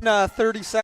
30 seconds.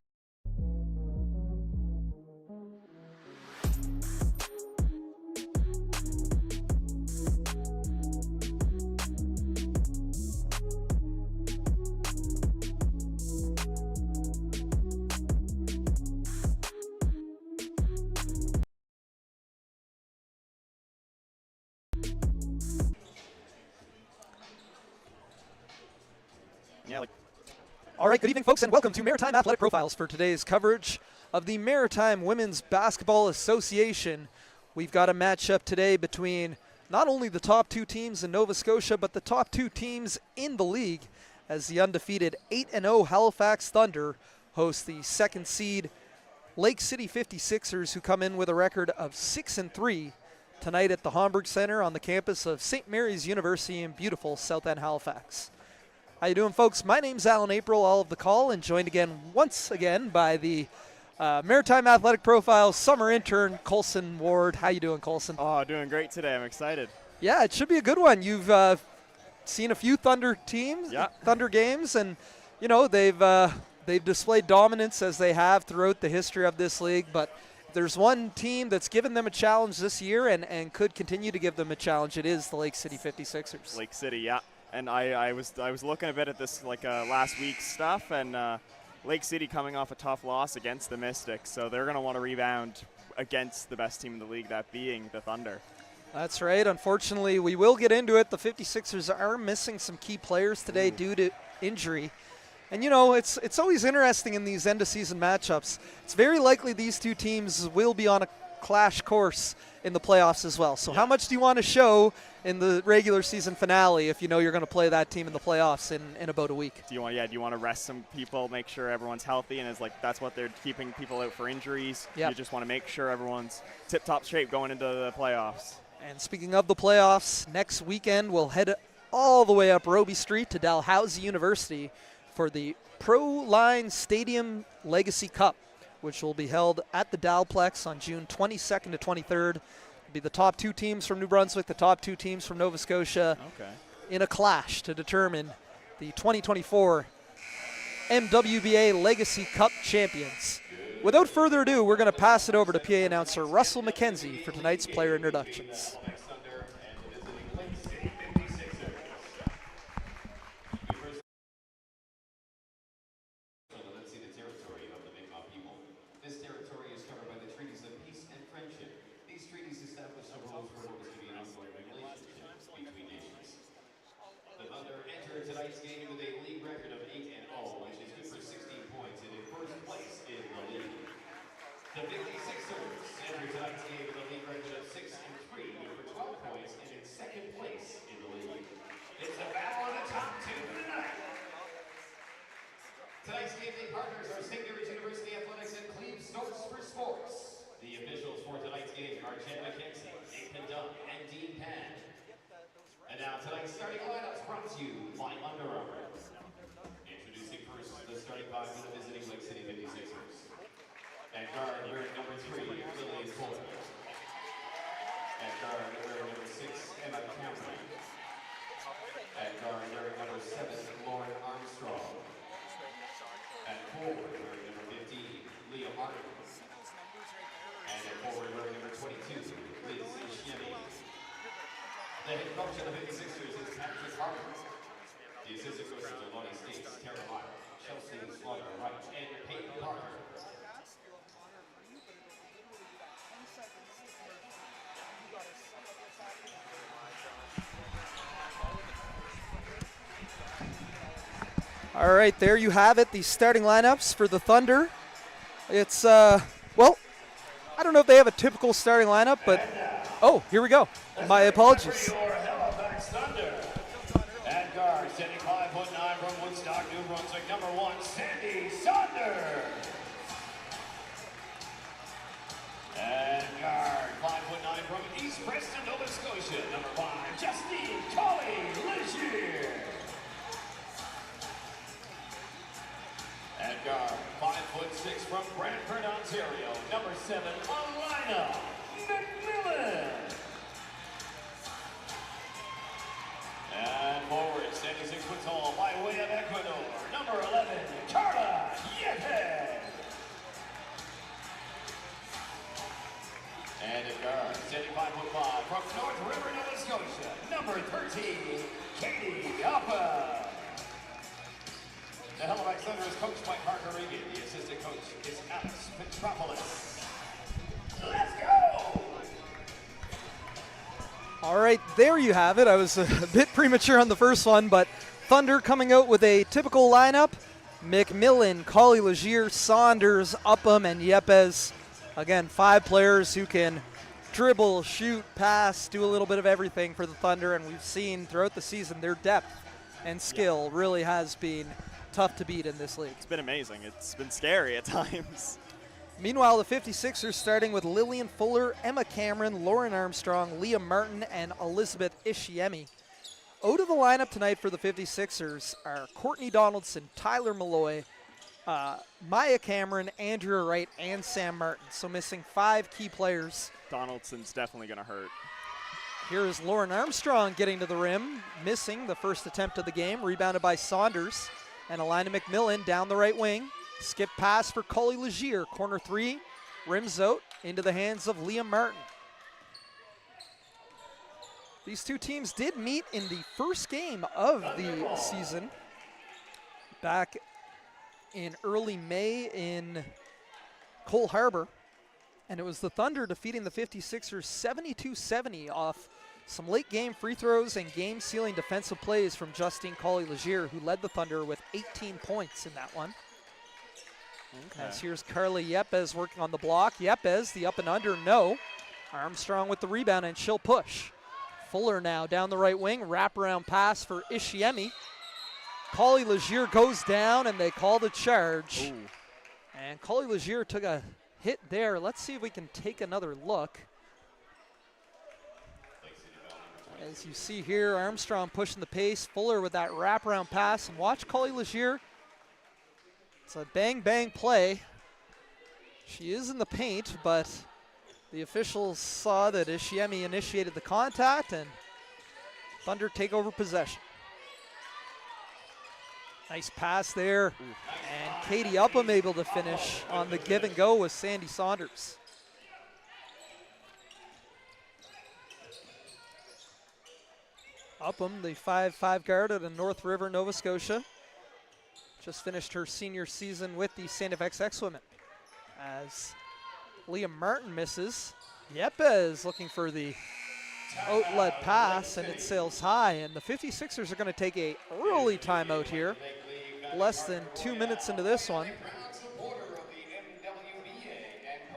All right, good evening, folks, and welcome to Maritime Athletic Profiles for today's coverage of the Maritime Women's Basketball Association. We've got a matchup today between not only the top two teams in Nova Scotia, but the top two teams in the league, as the undefeated 8-0 Halifax Thunder host the second seed Lake City 56ers, who come in with a record of 6-3 tonight at the Homburg Center on the campus of St. Mary's University in beautiful South End Halifax. How you doing, folks? My name's Alan April, all of the call, and joined once again by the Maritime Athletic Profile summer intern, Colson Ward. How you doing, Colson? Oh, doing great today. I'm excited. Yeah, it should be a good one. You've seen a few Thunder teams, Thunder games, and you know they've displayed dominance as they have throughout the history of this league. But if there's one team that's given them a challenge this year and could continue to give them a challenge, it is the Lake City 56ers. Lake City, yeah. And I was looking a bit at this last week's stuff, and Lake City coming off a tough loss against the Mystics, so they're going to want to rebound against the best team in the league, that being the Thunder. That's right. Unfortunately, we will get into it. The 56ers are missing some key players today due to injury. And, you know, it's always interesting in these end-of-season matchups. It's very likely these two teams will be on a clash course in the playoffs as well. So how much do you want to show in the regular season finale if you know you're going to play that team in the playoffs in about a week? Do you want to rest some people, make sure everyone's healthy, and that's what they're keeping people out for injuries? Yep. You just want to make sure everyone's tip-top shape going into the playoffs. And speaking of the playoffs, next weekend we'll head all the way up Roby Street to Dalhousie University for the Proline Stadium Legacy Cup, which will be held at the Dalplex on June 22nd to 23rd. It'll be the top two teams from New Brunswick, the top two teams from Nova Scotia in a clash to determine the 2024 MWBA Legacy Cup champions. Without further ado, we're going to pass it over to PA announcer Russell McKenzie for tonight's player introductions. Tonight's game with a league record of 8-0, which is good for 16 points and in first place in the league. The 56ers enter tonight's game with a league record of 6-3, good for 12 points and in second place in the league. It's a battle of the top two tonight. Tonight's game day partners are St. Mary's University Athletics and Cleve Stokes for Sports. The officials for tonight's game are Jen McKenzie, Nathan Dunn, and Dean Pan. And now tonight's starting lineups brought to you by Under Armour. Introducing first the starting five for the visiting Lake City 56ers. At guard, wearing number 3, Lillian Coyle. At guard, wearing number 6, Emma Cameron. At guard, wearing number 7, Lauren Armstrong. At forward, wearing number 15, Leah Martin. And at forward, wearing number 22, Liz Shemi. The head coach of the 56ers is Patrick Harper. The assistant coaches are Lonnie States, Tara Meyer, Chelsea Slaughter Wright, and Peyton Parker. All right, there you have it, the starting lineups for the Thunder. It's, well, I don't know if they have a typical starting lineup, but, oh, here we go. My apologies. Halifax Thunder. At guard, standing 5'9" from Woodstock, New Brunswick, number 1, Sandy Saunders. At guard, 5'9" from East Preston, Nova Scotia, number 5, Justine Colley-Ligier. At guard, 5'6" from Brantford, Ontario, number 7, Alina McMillan. And forward, standing 6 foot tall by way of Ecuador, number 11, Carla Yek. And in guard, 75'5" from North River, Nova Scotia, number 13, Katie Uppa. The Halifax Thunder is coached by Parker Regan. The assistant coach is Alex Petropolis. Let's go! All right, there you have it. I was a bit premature on the first one, but Thunder coming out with a typical lineup. McMillan, Collie Legier, Saunders, Upham, and Yepes. Again, 5 players who can dribble, shoot, pass, do a little bit of everything for the Thunder, and we've seen throughout the season their depth and skill really has been tough to beat in this league. It's been amazing. It's been scary at times. Meanwhile, the 56ers starting with Lillian Fuller, Emma Cameron, Lauren Armstrong, Leah Martin, and Elizabeth Ishiemi. Out of the lineup tonight for the 56ers are Courtney Donaldson, Tyler Malloy, Maya Cameron, Andrea Wright, and Sam Martin. So missing 5 key players. Donaldson's definitely going to hurt. Here is Lauren Armstrong getting to the rim, missing the first attempt of the game, rebounded by Saunders. And Alina McMillan down the right wing. Skip pass for Collie Legier, corner 3, rims out into the hands of Leah Martin. These two teams did meet in the first game of the season back in early May in Cole Harbour. And it was the Thunder defeating the 56ers 72-70 off some late game free throws and game sealing defensive plays from Justine Collie Legier, who led the Thunder with 18 points in that one. Okay. As here's Carly Yepes working on the block. Yepes, the up and under, no. Armstrong with the rebound, and she'll push. Fuller now down the right wing, wraparound pass for Ishiemi. Collie Legier goes down, and they call the charge. Ooh. And Collie Legier took a hit there. Let's see if we can take another look. As you see here, Armstrong pushing the pace. Fuller with that wraparound pass. And watch Collie Legier. It's a bang-bang play. She is in the paint, but the officials saw that Ishiemi initiated the contact, and Thunder take over possession. Nice pass there. And Katie Upham able to finish on the give and go with Sandy Saunders. Upham, the 5'5" guard out of North River, Nova Scotia, just finished her senior season with the St. FX X-Women. As Leah Martin misses, Yepes looking for the outlet pass, and it sails high. And the 56ers are going to take a early timeout here. Less than 2 minutes into this one.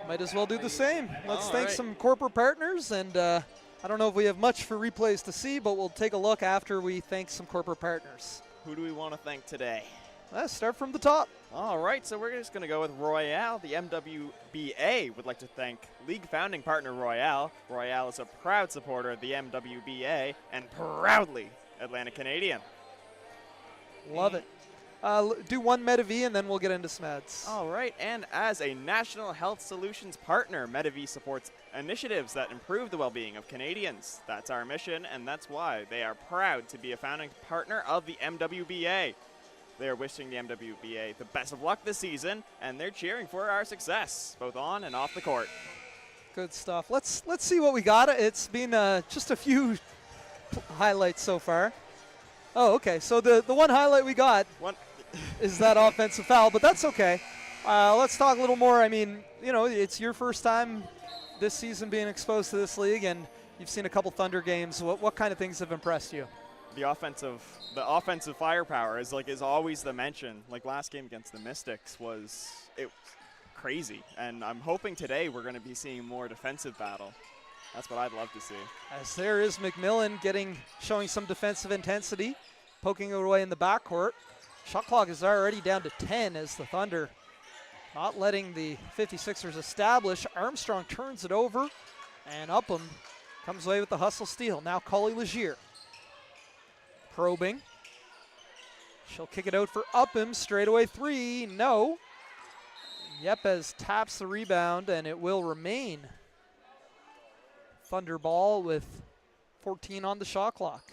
Might as well do the same. Let's thank some corporate partners, and I don't know if we have much for replays to see, but we'll take a look after we thank some corporate partners. Who do we want to thank today? Let's start from the top. All right, so we're just going to go with Royale. The MWBA would like to thank league founding partner Royale. Royale is a proud supporter of the MWBA and proudly Atlantic Canadian. Love it. Do one MetaV and then we'll get into SMEDs. All right, and as a National Health Solutions partner, MetaV supports initiatives that improve the well-being of Canadians. That's our mission, and that's why they are proud to be a founding partner of the MWBA. They are wishing the MWBA the best of luck this season, and they're cheering for our success, both on and off the court. Good stuff. Let's see what we got. It's been just a few highlights so far. Oh, okay. So the one highlight we got is that offensive foul, but that's okay. Let's talk a little more. I mean, you know, it's your first time this season being exposed to this league, and you've seen a couple Thunder games. What kind of things have impressed you? The offensive firepower is always the mention. Like last game against the Mystics was crazy, and I'm hoping today we're going to be seeing more defensive battle. That's what I'd love to see. As there is McMillan showing some defensive intensity, poking it away in the backcourt. Shot clock is already down to 10 as the Thunder not letting the 56ers establish. Armstrong turns it over, and Upham comes away with the hustle steal. Now Collie Legier probing. She'll kick it out for Upham. Straightaway 3, no. Yepes taps the rebound, and it will remain Thunder ball with 14 on the shot clock.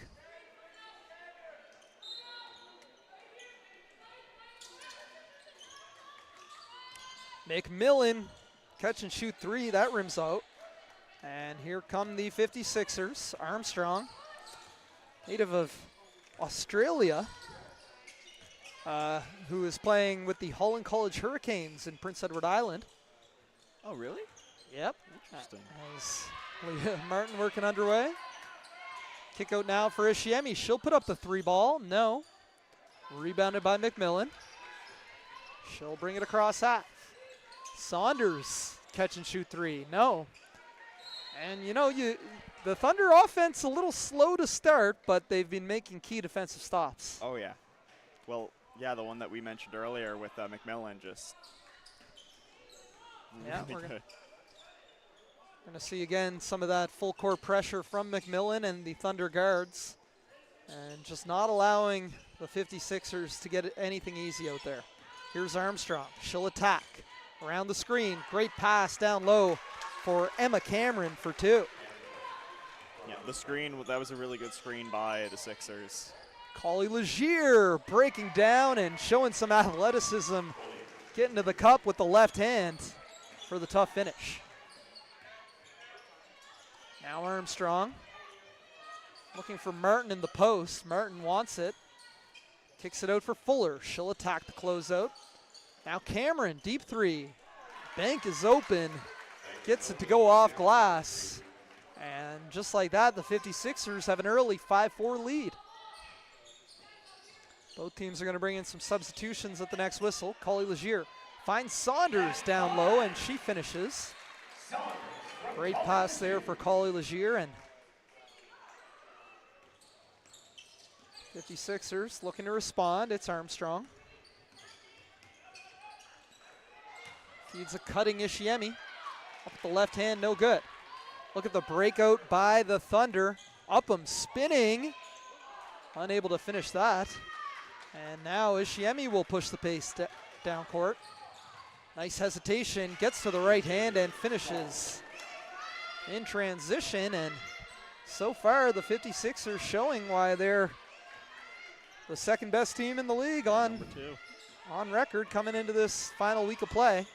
McMillan, catch and shoot three, that rims out. And here come the 56ers. Armstrong, native of Australia, who is playing with the Holland College Hurricanes in Prince Edward Island. Oh, really? Yep. Interesting. As Leah Martin working underway. Kick out now for Ishiemi. She'll put up the three ball. No. Rebounded by McMillan. She'll bring it across half. Saunders, catch and shoot three. No. And you know, the Thunder offense a little slow to start, but they've been making key defensive stops. Oh, yeah. Well, yeah, the one that we mentioned earlier with McMillan just Yeah, really we're good. Going to see again some of that full court pressure from McMillan and the Thunder guards, and just not allowing the 56ers to get anything easy out there. Here's Armstrong. She'll attack around the screen. Great pass down low for Emma Cameron for two. Yeah, the screen, that was a really good screen by the Sixers. Collie Legier breaking down and showing some athleticism, getting to the cup with the left hand for the tough finish. Now Armstrong looking for Martin in the post. Martin wants it. Kicks it out for Fuller. She'll attack the closeout. Now Cameron, deep three. Bank is open. Gets it to go off glass. And just like that, the 56ers have an early 5-4 lead. Both teams are going to bring in some substitutions at the next whistle. Collie Legier finds Saunders down low, and she finishes. Great pass there for Collie Legier, and 56ers looking to respond. It's Armstrong. Feeds a cutting Ishiemi. Up with the left hand, no good. Look at the breakout by the Thunder. Upham spinning. Unable to finish that. And now Ishiemi will push the pace down court. Nice hesitation, gets to the right hand and finishes in transition. And so far the 56ers showing why they're the second best team in the league on record coming into this final week of play.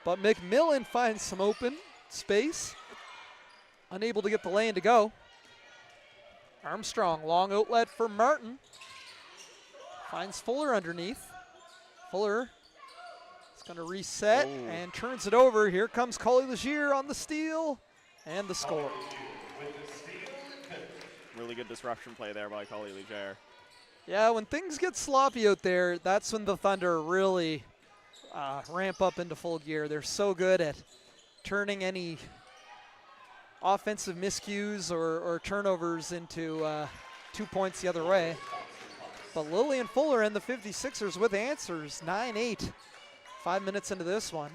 But McMillan finds some open space. Unable to get the lane to go. Armstrong, long outlet for Martin. Finds Fuller underneath. Fuller is going to reset and turns it over. Here comes Collie Legier on the steal and the score. Really good disruption play there by Collie Legier. Yeah, when things get sloppy out there, that's when the Thunder really ramp up into full gear. They're so good at turning any offensive miscues or turnovers into 2 points the other way. But Lillian Fuller and the 56ers with answers, 9-8, 5 minutes into this one.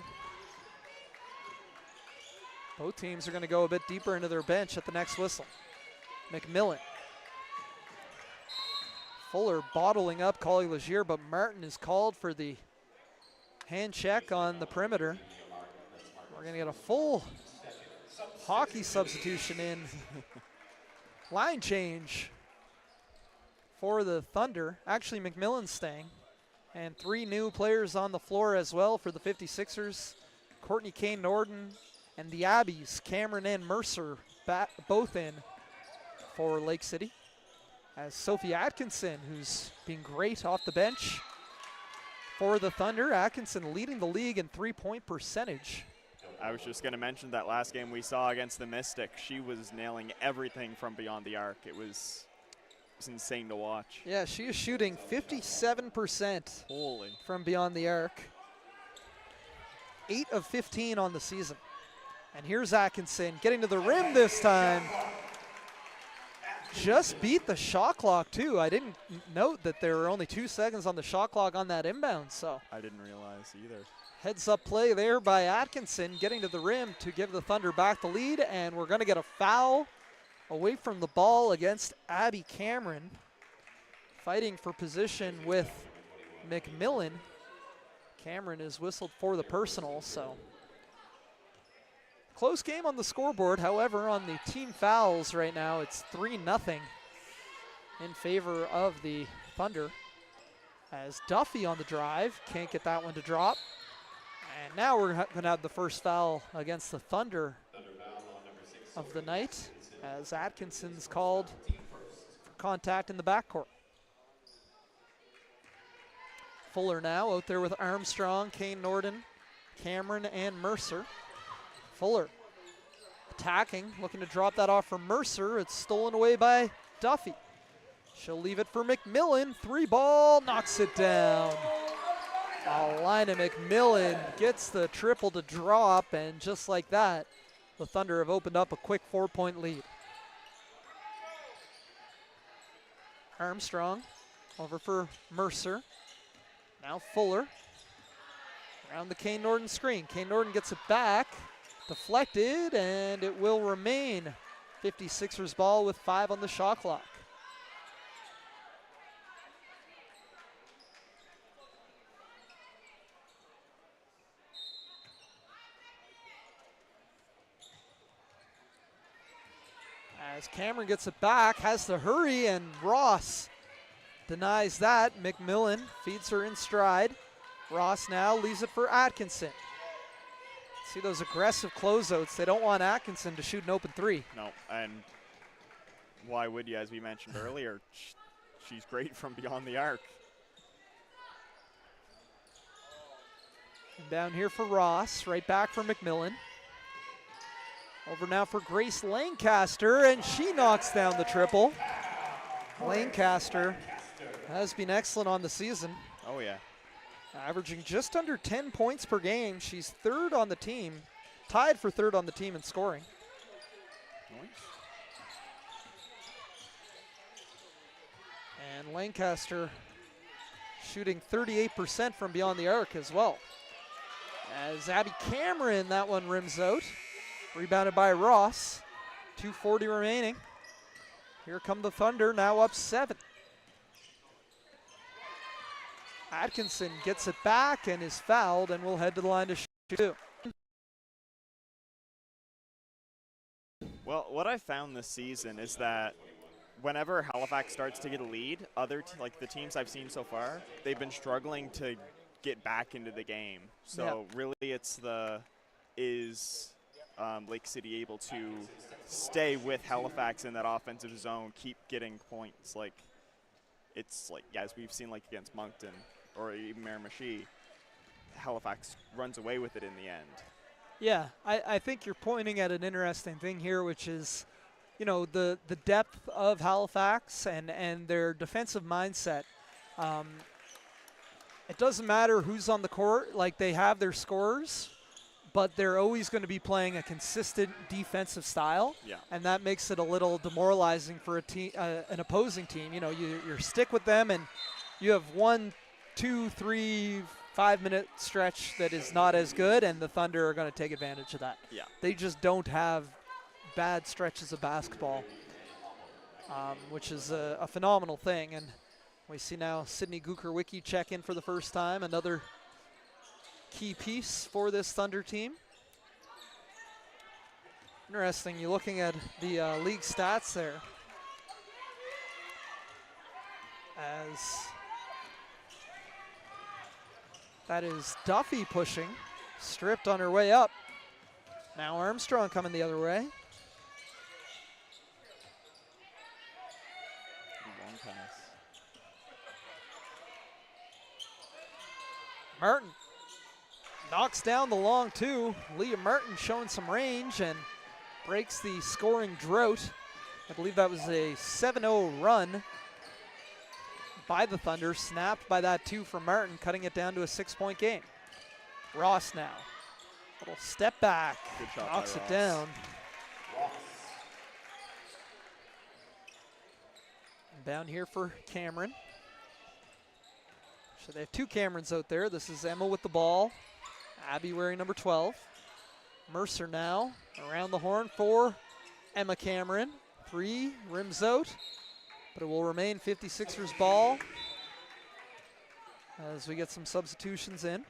Both teams are going to go a bit deeper into their bench at the next whistle. McMillan. Fuller bottling up Collie Legier, but Martin is called for the hand check on the perimeter. We're going to get a full hockey substitution in. Line change for the Thunder. Actually, McMillan's staying. And 3 new players on the floor as well for the 56ers. Courtney Kane Norden and the Abbeys, Cameron and Mercer, both in for Lake City. As Sophie Atkinson, who's been great off the bench for the Thunder. Atkinson leading the league in three-point percentage. I was just going to mention that last game we saw against the Mystics. She was nailing everything from beyond the arc. It was insane to watch. Yeah, she is shooting 57% from beyond the arc. 8 of 15 on the season. And here's Atkinson getting to the rim this time. Just beat the shot clock too. I didn't note that there were only 2 seconds on the shot clock on that inbound, so. I didn't realize either. Heads up play there by Atkinson getting to the rim to give the Thunder back the lead, and we're gonna get a foul away from the ball against Abby Cameron. Fighting for position with McMillan. Cameron is whistled for the personal, so. Close game on the scoreboard. However, on the team fouls right now, it's 3-0 in favor of the Thunder. As Duffy on the drive, can't get that one to drop. And now we're going to have the first foul against the Thunder of the night, as Atkinson's called for contact in the backcourt. Fuller now out there with Armstrong, Kane Norden, Cameron, and Mercer. Fuller attacking, looking to drop that off for Mercer. It's stolen away by Duffy. She'll leave it for McMillan. 3-ball, knocks it down. Alina McMillan gets the triple to drop, and just like that, the Thunder have opened up a quick 4-point lead. Armstrong over for Mercer. Now Fuller around the Kane Norden screen. Kane Norden gets it back, deflected, and it will remain 56ers ball with 5 on the shot clock. As Cameron gets it back, has to hurry, and Ross denies that. McMillan feeds her in stride. Ross now leaves it for Atkinson. See those aggressive closeouts. They don't want Atkinson to shoot an open 3. No, and why would you? As we mentioned earlier, she's great from beyond the arc. And down here for Ross, right back for McMillan. Over now for Grace Lancaster, and she knocks down the triple. Lancaster has been excellent on the season. Oh, yeah. Averaging just under 10 points per game. She's third on the team, tied for third on the team in scoring. Nice. And Lancaster shooting 38% from beyond the arc as well. As Abby Cameron, that one rims out. Rebounded by Ross. 2:40 remaining. Here come the Thunder, now up 7. Atkinson gets it back and is fouled, and will head to the line to shoot 2. Well, what I found this season is that whenever Halifax starts to get a lead, like the teams I've seen so far, they've been struggling to get back into the game. So really, it's Lake City able to stay with Halifax in that offensive zone, keep getting points. Like it's like, as we've seen like against Moncton or even Miramichi, Halifax runs away with it in the end. Yeah, I think you're pointing at an interesting thing here, which is, you know, the depth of Halifax and their defensive mindset. It doesn't matter who's on the court, like they have their scorers, but they're always going to be playing a consistent defensive style, and that makes it a little demoralizing for an opposing team. You know, you stick with them, and you have 1, 2, 3, 5-minute stretch that is not as good, and the Thunder are going to take advantage of that. Yeah. They just don't have bad stretches of basketball, which is a phenomenal thing. And we see now Sydney Gukerwicki check in for the first time, another key piece for this Thunder team. Interesting, you're looking at the league stats there. As that is Duffy pushing, stripped on her way up. Now Armstrong coming the other way. Long pass. Martin knocks down the long 2. Leah Martin showing some range and breaks the scoring drought. I believe that was a 7-0 run by the Thunder, snapped by that 2 from Martin, cutting it down to a 6-point game. Ross now, little step back, Good shot, knocks by it Ross. down. And down here for Cameron. So they have 2 Camerons out there. This is Emma with the ball. Abby wearing number 12. Mercer now around the horn for Emma Cameron. 3, rims out, but it will remain 56ers ball as we get some substitutions in.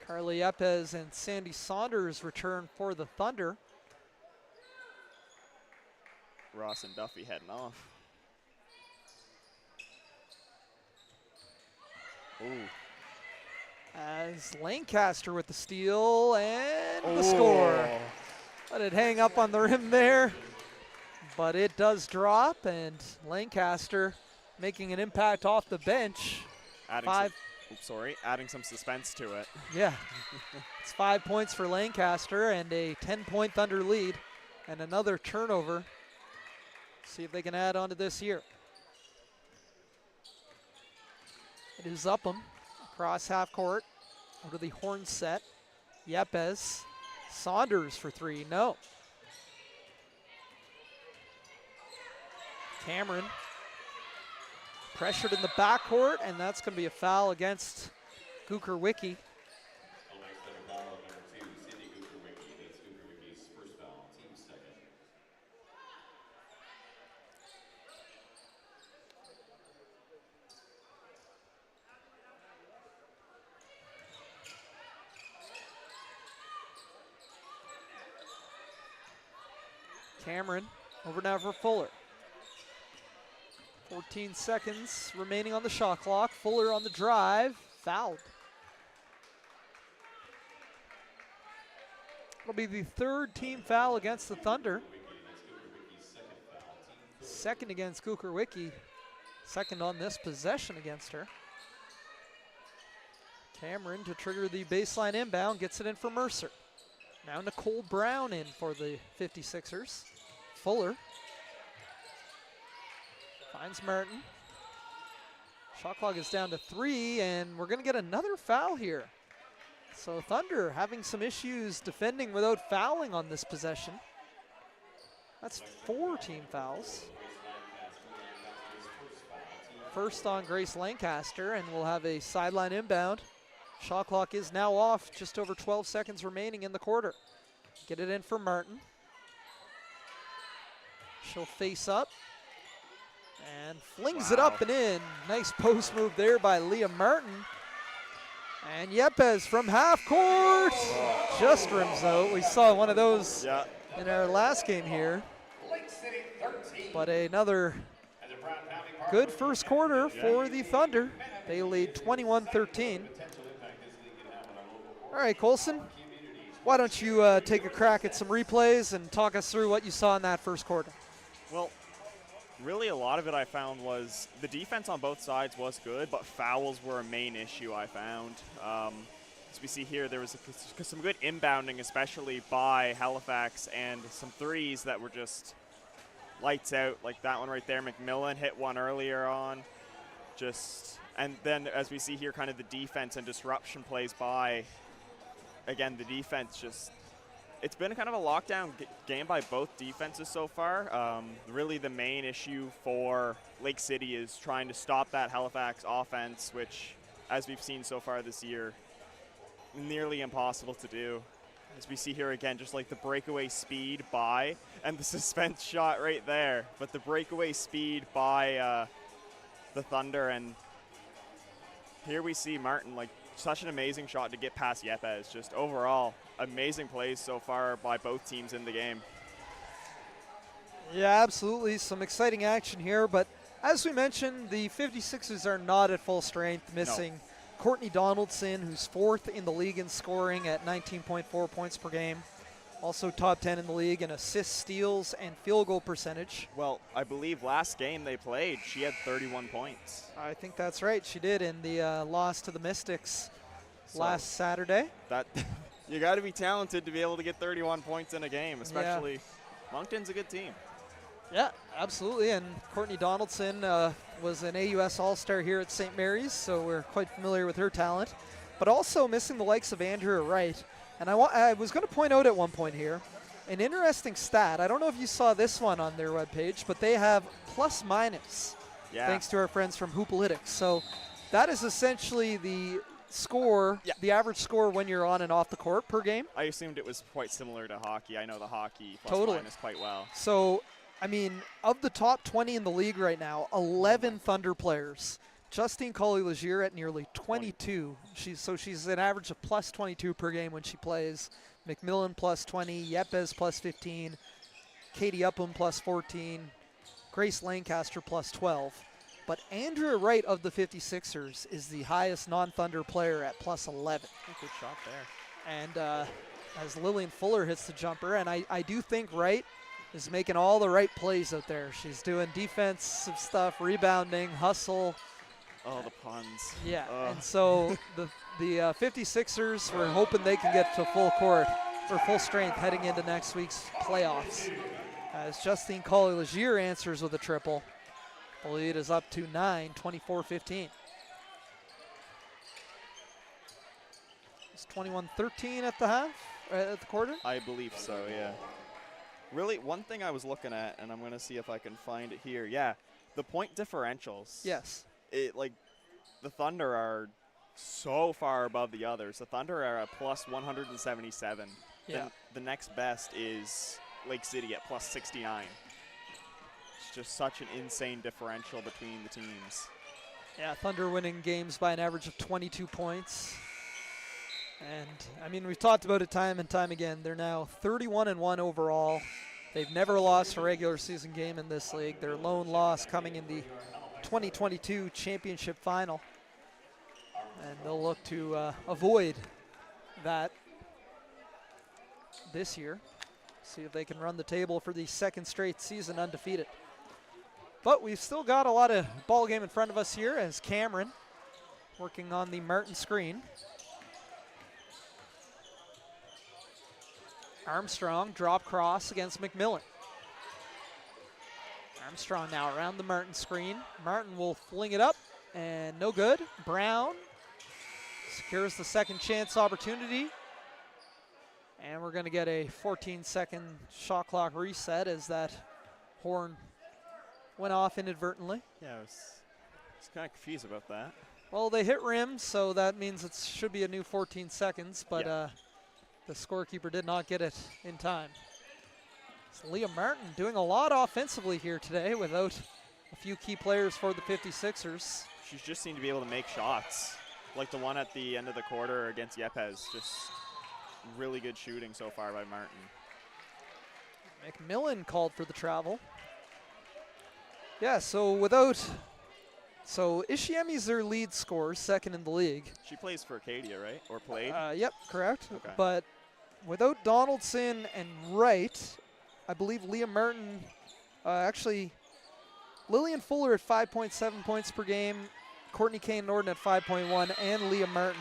Carly Yepes and Sandy Saunders return for the Thunder. Ross and Duffy heading off. Ooh. As Lancaster with the steal and the score. Let it hang up on the rim there, but it does drop, and Lancaster making an impact off the bench. Adding some suspense to it. Yeah, it's 5 points for Lancaster and a 10-point Thunder lead, and another turnover. See if they can add on to this here. It is Upham across half court over the horn set. Yepes. Saunders for three, no. Cameron pressured in the backcourt, and that's going to be a foul against Gukerwicki. Cameron over now for Fuller. 14 seconds remaining on the shot clock. Fuller on the drive, fouled. It'll be the third team foul against the Thunder. Second against Gukerwicki. Second on this possession against her. Cameron to trigger the baseline inbound, gets it in for Mercer. Now Nicole Brown in for the 56ers. Fuller finds Martin. Shot clock is down to 3, and we're going to get another foul here. So Thunder having some issues defending without fouling on this possession. That's 4 team fouls. First on Grace Lancaster, and we'll have a sideline inbound. Shot clock is now off, just over 12 seconds remaining in the quarter. Get it in for Martin. She'll face up and flings it up and in. Nice post move there by Leah Martin. And Yepes from half court just rims out. We saw one of those in our last game here. But another good first quarter for the Thunder. They lead 21-13. All right, Colson, why don't you take a crack at some replays and talk us through what you saw in that first quarter? Well, really a lot of it I found was the defense on both sides was good, but fouls were a main issue I found. As we see here, there was some good inbounding, especially by Halifax, and some threes that were just lights out, like that one right there. McMillan hit one earlier on. And then as we see here, kind of the defense and disruption plays by, again, the defense just, it's been kind of a lockdown game by both defenses so far. Really the main issue for Lake City is trying to stop that Halifax offense, which, as we've seen so far this year, nearly impossible to do. As we see here again, just like the breakaway speed by, and the suspense shot right there, but the breakaway speed by the Thunder, and here we see Martin, like, such an amazing shot to get past Yepes. Just overall, amazing plays so far by both teams in the game. Yeah, absolutely. Some exciting action here, but as we mentioned, the 56ers are not at full strength, missing Courtney Donaldson, who's 4th in the league in scoring at 19.4 points per game. Also top 10 in the league in assists, steals, and field goal percentage. Well, I believe last game they played, she had 31 points. I think that's right. She did in the loss to the Mystics last Saturday. That you got to be talented to be able to get 31 points in a game, especially Moncton's a good team. Yeah, absolutely. And Courtney Donaldson was an AUS All-Star here at St. Mary's, so we're quite familiar with her talent. But also missing the likes of Andrea Wright. And I was going to point out at one point here an interesting stat. I don't know if you saw this one on their webpage, but they have plus minus, thanks to our friends from Hoopalytics. So that is essentially the score, the average score when you're on and off the court per game. I assumed it was quite similar to hockey. I know the hockey plus minus quite well. So, I mean, of the top 20 in the league right now, 11 Thunder players. Justine Collier-Legier at nearly 22. She's an average of plus 22 per game when she plays. McMillan plus 20, Yepes plus 15, Katie Upham plus 14, Grace Lancaster plus 12. But Andrea Wright of the 56ers is the highest non-Thunder player at +11. Good shot there. And as Lillian Fuller hits the jumper, and I do think Wright is making all the right plays out there. She's doing defensive stuff, rebounding, hustle. Oh, the puns. Yeah, Ugh. and so the 56ers, we're hoping they can get to full court or full strength heading into next week's playoffs. As Justine Collier-Legier answers with a triple. The lead is up to 9, 24-15. It's 21-13 at the half, at the quarter? I believe so, yeah. Really, one thing I was looking at, and I'm going to see if I can find it here. Yeah, the point differentials. Yes. The Thunder are so far above the others. The Thunder are at +177. Yeah. Then the next best is Lake City at +69. It's just such an insane differential between the teams. Yeah, Thunder winning games by an average of 22 points. And, I mean, we've talked about it time and time again. They're now 31-1 overall. They've never lost a regular season game in this league. Their lone loss coming in the 2022 championship final. And they'll look to avoid that this year. See if they can run the table for the second straight season undefeated. But we've still got a lot of ball game in front of us here as Cameron working on the Martin screen. Armstrong drop cross against McMillan. Armstrong now around the Martin screen. Martin will fling it up and no good. Brown secures the second chance opportunity. And we're going to get a 14-second shot clock reset as that horn went off inadvertently. Yeah, I was kind of confused about that. Well, they hit rim, so that means it should be a new 14 seconds, but Yeah. The scorekeeper did not get it in time. It's Leah Martin doing a lot offensively here today without a few key players for the 56ers. She just seemed to be able to make shots, like the one at the end of the quarter against Yepes. Just really good shooting so far by Martin. McMillan called for the travel. Yeah, so Ishiemi's their lead scorer, second in the league. She plays for Acadia, right? Or played? Yep, correct. Okay. But without Donaldson and Wright, I believe Leah Martin, actually, Lillian Fuller at 5.7 points per game, Courtney Kane Norton at 5.1, and Leah Martin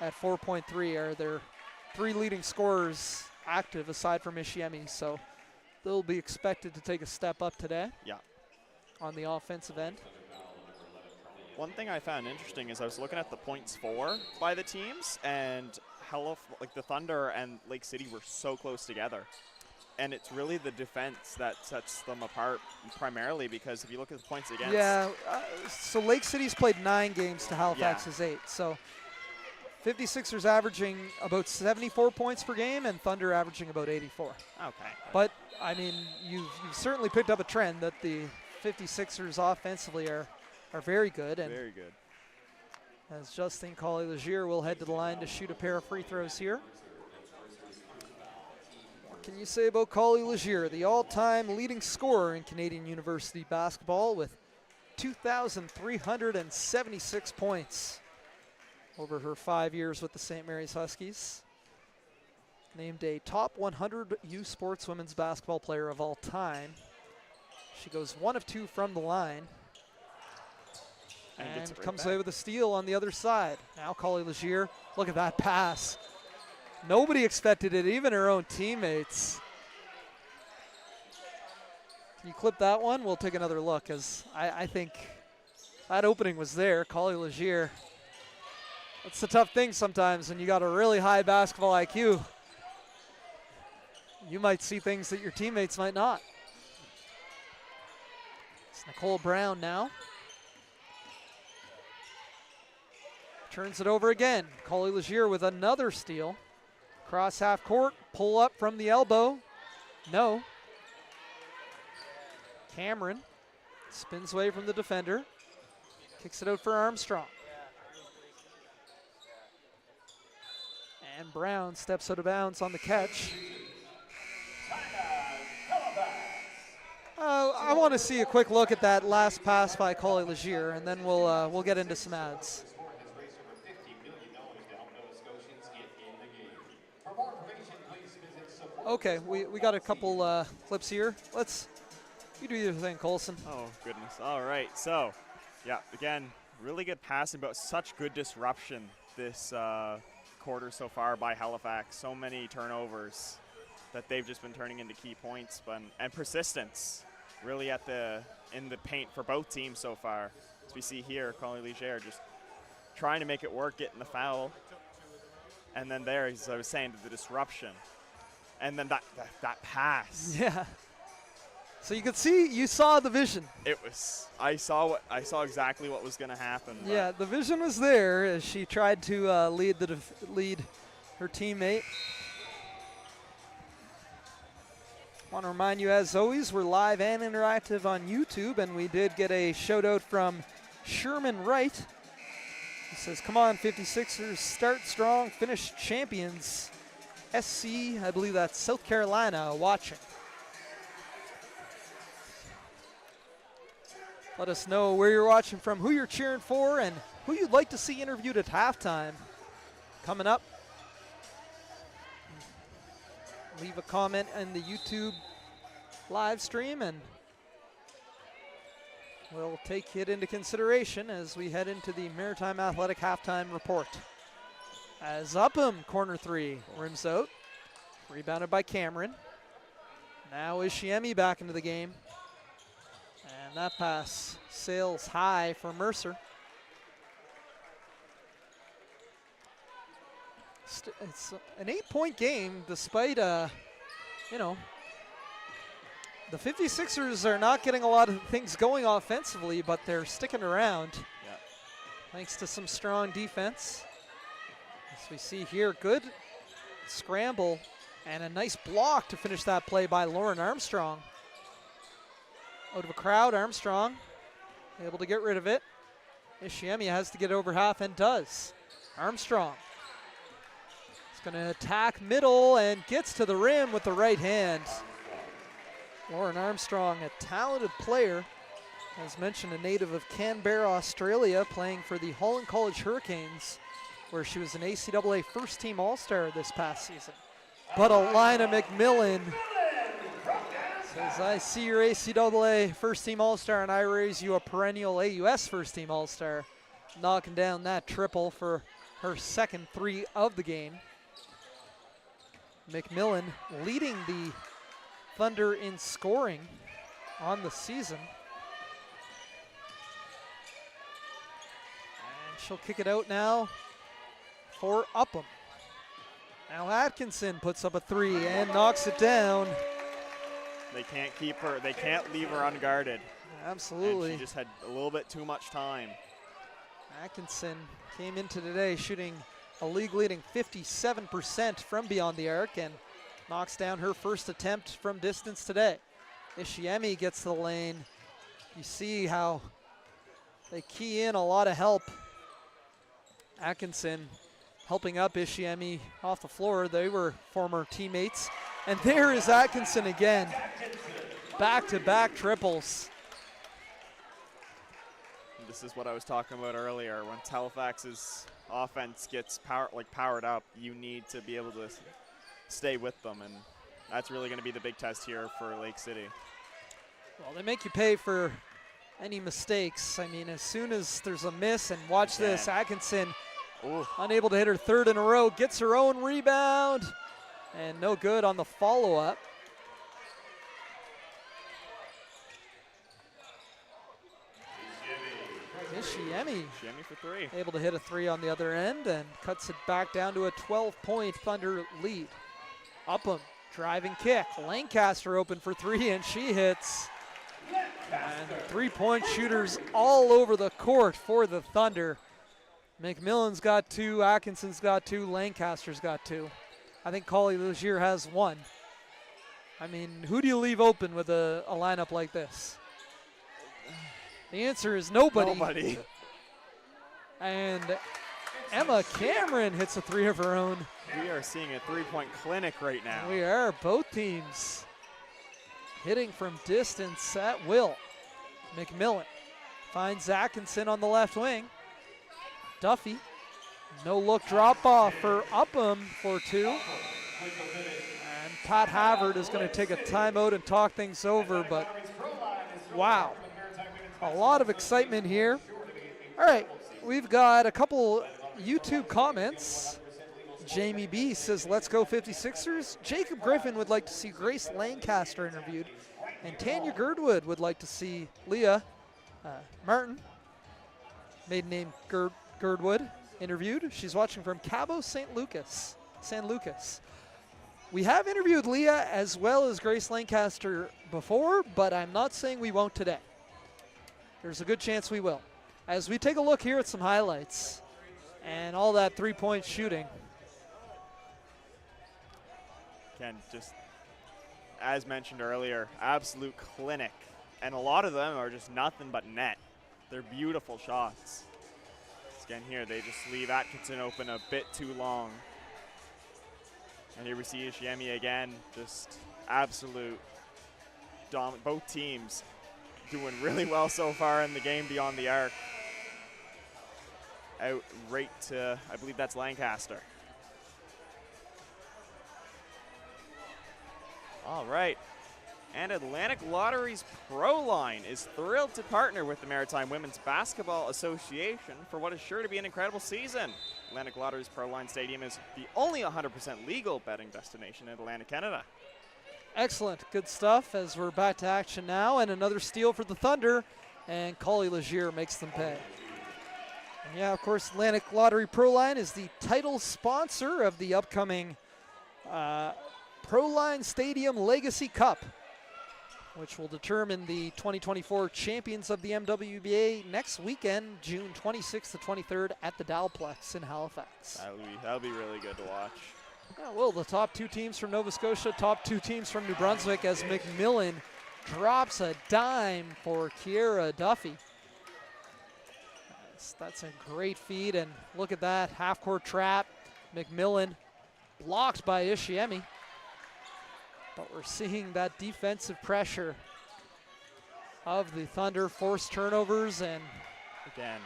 at 4.3 are their three leading scorers active aside from Ishiemi. So they'll be expected to take a step up today. Yeah. On the offensive end. One thing I found interesting is I was looking at the points for by the teams, and like the Thunder and Lake City were so close together. And it's really the defense that sets them apart primarily, because if you look at the points against. Yeah, so Lake City's played 9 games to Halifax's 8. So 56ers averaging about 74 points per game and Thunder averaging about 84. Okay. But, I mean, you've certainly picked up a trend that the 56ers offensively are very good. And very good. as Justine Collier-Legier will head to the line to shoot a pair of free throws here. What can you say about Collier-Legier, the all-time leading scorer in Canadian University basketball with 2,376 points over her 5 years with the St. Mary's Huskies. Named a top 100 U Sports women's basketball player of all time. She goes 1 of 2 from the line. And comes away with a steal on the other side. Now Collier-Legier, look at that pass. Nobody expected it, even her own teammates. Can you clip that one? We'll take another look, as I think that opening was there. Collier-Legier. That's the tough thing sometimes when you got a really high basketball IQ. You might see things that your teammates might not. It's Nicole Brown now. Turns it over again. Collier-Legier with another steal. Cross half court, pull up from the elbow. No. Cameron spins away from the defender. Kicks it out for Armstrong. And Brown steps out of bounds on the catch. I want to see a quick look at that last pass by Collie Legier, and then we'll get into some ads. Okay, we got a couple clips here. You do your thing, Colson. Oh, goodness. All right. So, yeah, again, really good passing, but such good disruption this quarter so far by Halifax. So many turnovers that they've just been turning into key points, and persistence really in the paint for both teams so far. As we see here, Collie Legier just trying to make it work, getting the foul. And then there, as I was saying, the disruption. And then that pass. Yeah. So you saw the vision. I saw exactly what was going to happen. Yeah, the vision was there as she tried to lead her teammate. Want to remind you, as always, we're live and interactive on YouTube, and we did get a shout out from Sherman Wright. He says, "Come on, 56ers, start strong, finish champions. SC, I believe that's South Carolina, watching." Let us know where you're watching from, who you're cheering for, and who you'd like to see interviewed at halftime. Coming up, leave a comment in the YouTube live stream, and we'll take it into consideration as we head into the Maritime Athletic halftime report. As Upham, corner three, rims out. Rebounded by Cameron. Now Ishiemi back into the game. And that pass sails high for Mercer. It's an 8-point game despite, the 56ers are not getting a lot of things going offensively, but they're sticking around. Yeah. Thanks to some strong defense. As we see here, good scramble and a nice block to finish that play by Lauren Armstrong. Out of a crowd, Armstrong able to get rid of it. Ishiemi has to get over half and does. Armstrong is going to attack middle and gets to the rim with the right hand. Lauren Armstrong, a talented player, as mentioned, a native of Canberra, Australia, playing for the Holland College Hurricanes, where she was an ACAA first-team All-Star this past season. But Alina McMillan says, "I see your ACAA first-team All-Star, and I raise you a perennial AUS first-team All-Star," knocking down that triple for her second three of the game. McMillan leading the Thunder in scoring on the season. And she'll kick it out now for Upham. Now Atkinson puts up a three and knocks it down. They can't keep her. They can't leave her unguarded. Absolutely. And she just had a little bit too much time. Atkinson came into today shooting a league-leading 57% from beyond the arc and knocks down her first attempt from distance today. Ishiemi gets to the lane. You see how they key in a lot of help. Atkinson helping up Ishiemi off the floor. They were former teammates. And there is Atkinson again. Back-to-back triples. This is what I was talking about earlier. Once Halifax's offense gets powered up, you need to be able to stay with them, and that's really going to be the big test here for Lake City. Well, they make you pay for any mistakes. I mean, as soon as there's a miss, and watch this, Atkinson unable to hit her third in a row, gets her own rebound, and no good on the follow-up. Ishiemi for three. Able to hit a three on the other end and cuts it back down to a 12-point Thunder lead. Upham, driving kick. Lancaster open for three, and she hits. And three-point shooters all over the court for the Thunder. McMillan's got two, Atkinson's got two, Lancaster's got two. I think Collie Legier has one. I mean, who do you leave open with a lineup like this? The answer is nobody. And Emma Cameron hits a three of her own. We are seeing a three-point clinic right now. We are, both teams hitting from distance at will. McMillan finds Atkinson on the left wing. Duffy, no look drop off for Upham for 2. And Pat Havard is going to take a timeout and talk things over, but wow, a lot of excitement here. All right, we've got a couple YouTube comments. Jamie B says, let's go 56ers. Jacob Griffin would like to see Grace Lancaster interviewed. And Tanya Girdwood would like to see Leah Martin, maiden name Girdwood, interviewed. She's watching from Cabo San Lucas. We have interviewed Leah as well as Grace Lancaster before, but I'm not saying we won't today. There's a good chance we will. As we take a look here at some highlights and all that three-point shooting. Again, just as mentioned earlier, absolute clinic. And a lot of them are just nothing but net. They're beautiful shots. Again here, they just leave Atkinson open a bit too long. And here we see Ishiemi again, just absolute dominant. Both teams doing really well so far in the game beyond the arc. Out right to, I believe that's Lancaster. All right, and Atlantic Lottery's Pro Line is thrilled to partner with the Maritime Women's Basketball Association for what is sure to be an incredible season. Atlantic Lottery's Pro Line Stadium is the only 100% legal betting destination in Atlantic Canada. Excellent, good stuff as we're back to action now, and another steal for the Thunder, and Collie Legier makes them pay. And yeah, of course, Atlantic Lottery Pro Line is the title sponsor of the upcoming Pro Line Stadium Legacy Cup, which will determine the 2024 champions of the MWBA next weekend, June 26th to 23rd at the Dalplex in Halifax. That'll be really good to watch. Yeah, well, the top 2 teams from Nova Scotia, top 2 teams from New Brunswick, as McMillan drops a dime for Kiera Duffy. That's a great feed, and look at that, half-court trap. McMillan blocked by Ishiemi. But we're seeing that defensive pressure of the Thunder, forced turnovers, and again,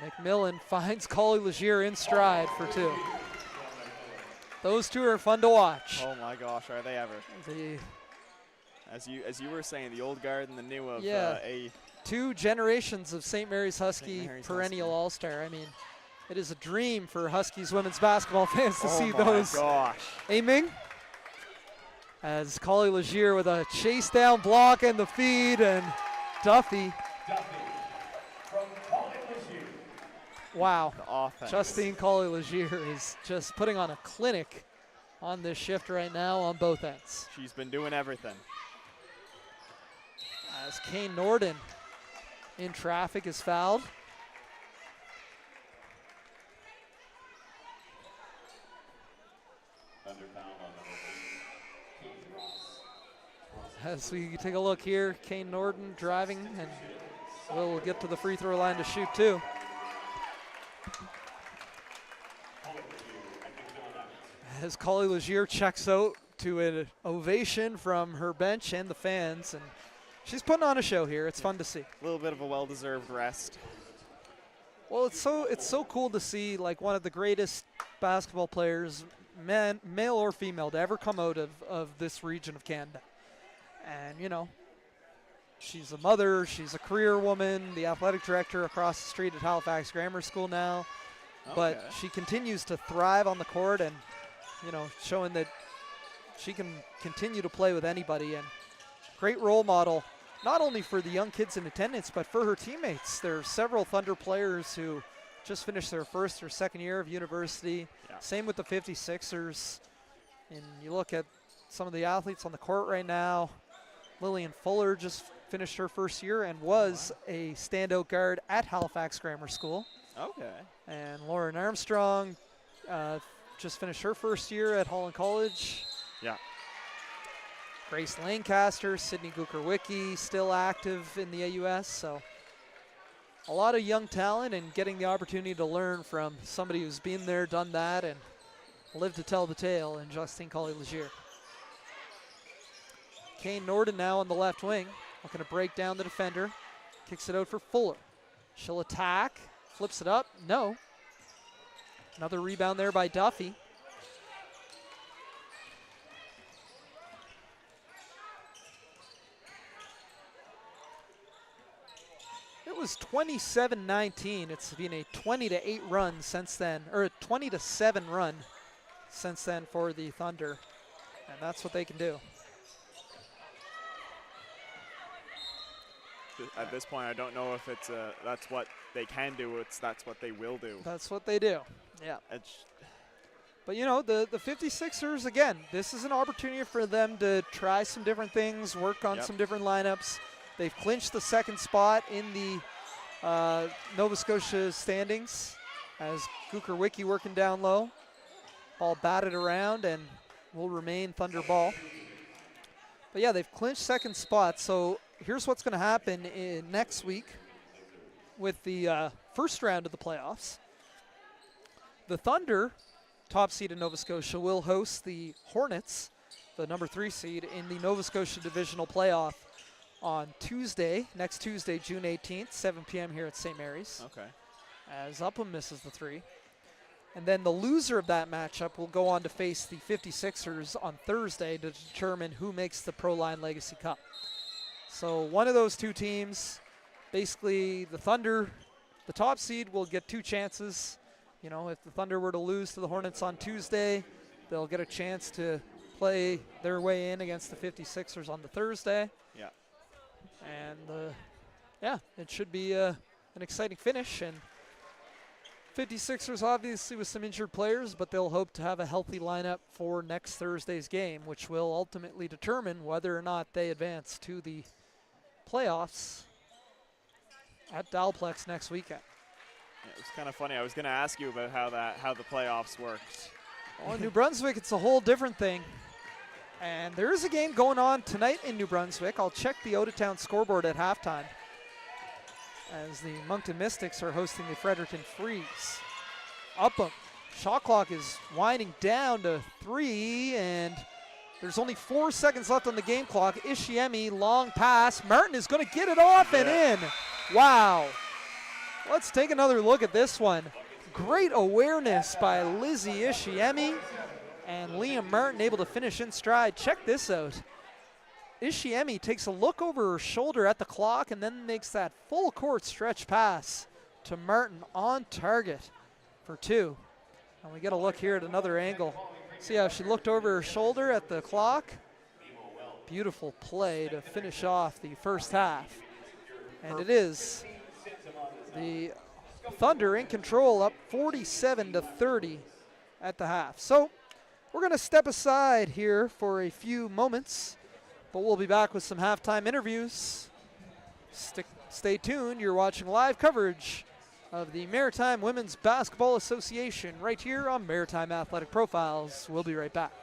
McMillan finds Collie Legier in stride for 2. Those two are fun to watch. Oh my gosh, are they ever? As you were saying, the old guard and the new of a 2 generations of St. Mary's Husky perennial all-star. I mean, it is a dream for Huskies women's basketball fans to see those. Oh my gosh. Aiming. As Collie Legier with a chase down block and the feed, and Duffy. Wow. Justine Collie Legier is just putting on a clinic on this shift right now on both ends. She's been doing everything. As Kane Norden in traffic is fouled. As we take a look here, Kane Norden driving, and will get to the free throw line to shoot 2. As Collie Legier checks out to an ovation from her bench and the fans, and she's putting on a show here. It's fun to see. A little bit of a well-deserved rest. Well, it's so cool to see, like, one of the greatest basketball players, male or female, to ever come out of this region of Canada. And, you know, she's a mother, she's a career woman, the athletic director across the street at Halifax Grammar School now. Okay. But she continues to thrive on the court and, you know, showing that she can continue to play with anybody. And great role model, not only for the young kids in attendance, but for her teammates. There are several Thunder players who just finished their first or second year of university. Yeah. Same with the 56ers. And you look at some of the athletes on the court right now. Lillian Fuller just finished her first year and was a standout guard at Halifax Grammar School. Okay. And Lauren Armstrong just finished her first year at Holland College. Yeah. Grace Lancaster, Sydney Gukerwicki still active in the AUS. So a lot of young talent and getting the opportunity to learn from somebody who's been there, done that, and lived to tell the tale in Justine Collie Legier. Kane Norden now on the left wing, looking to break down the defender. Kicks it out for Fuller. She'll attack, flips it up, no. Another rebound there by Duffy. It was 27-19. It's been a 20-8 run since then, or a 20-7 run since then for the Thunder. And that's what they can do. At this point, I don't know if it's that's what they can do. That's what they will do. That's what they do. Yeah. But you know, the 56ers, again, this is an opportunity for them to try some different things, work on some different lineups. They've clinched the second spot in the Nova Scotia standings as Gukerwicki working down low. Ball batted around and will remain Thunder ball. But yeah, they've clinched second spot. So here's what's going to happen next week with the first round of the playoffs. The Thunder, top seed in Nova Scotia, will host the Hornets, the number 3 seed, in the Nova Scotia Divisional Playoff on Tuesday, next Tuesday, June 18th, 7 p.m. here at St. Mary's. Okay. As Upham misses the 3. And then the loser of that matchup will go on to face the 56ers on Thursday to determine who makes the Proline Legacy Cup. So one of those two teams, basically the Thunder, the top seed, will get 2 chances. You know, if the Thunder were to lose to the Hornets on Tuesday, they'll get a chance to play their way in against the 56ers on the Thursday. Yeah. And, yeah, it should be an exciting finish. And 56ers obviously with some injured players, but they'll hope to have a healthy lineup for next Thursday's game, which will ultimately determine whether or not they advance to the playoffs at Dalplex next weekend. Yeah, it was kind of funny. I was going to ask you about how the playoffs worked. Well, in New Brunswick, it's a whole different thing. And there is a game going on tonight in New Brunswick. I'll check the out-of-town scoreboard at halftime as the Moncton Mystics are hosting the Fredericton Freeze. Upham. Shot clock is winding down to 3, and there's only 4 seconds left on the game clock. Ishiemi, long pass. Martin is going to get it off and in. Wow. Let's take another look at this one. Great awareness by Lizzie Ishiemi, and Liam Martin able to finish in stride. Check this out. Ishiemi takes a look over her shoulder at the clock and then makes that full court stretch pass to Martin on target for 2. And we get a look here at another angle. See how she looked over her shoulder at the clock? Beautiful play to finish off the first half. And it is the Thunder in control, up 47-30 at the half. So we're going to step aside here for a few moments, but we'll be back with some halftime interviews. Stay tuned. You're watching live coverage of the Maritime Women's Basketball Association right here on Maritime Athletic Profiles. We'll be right back.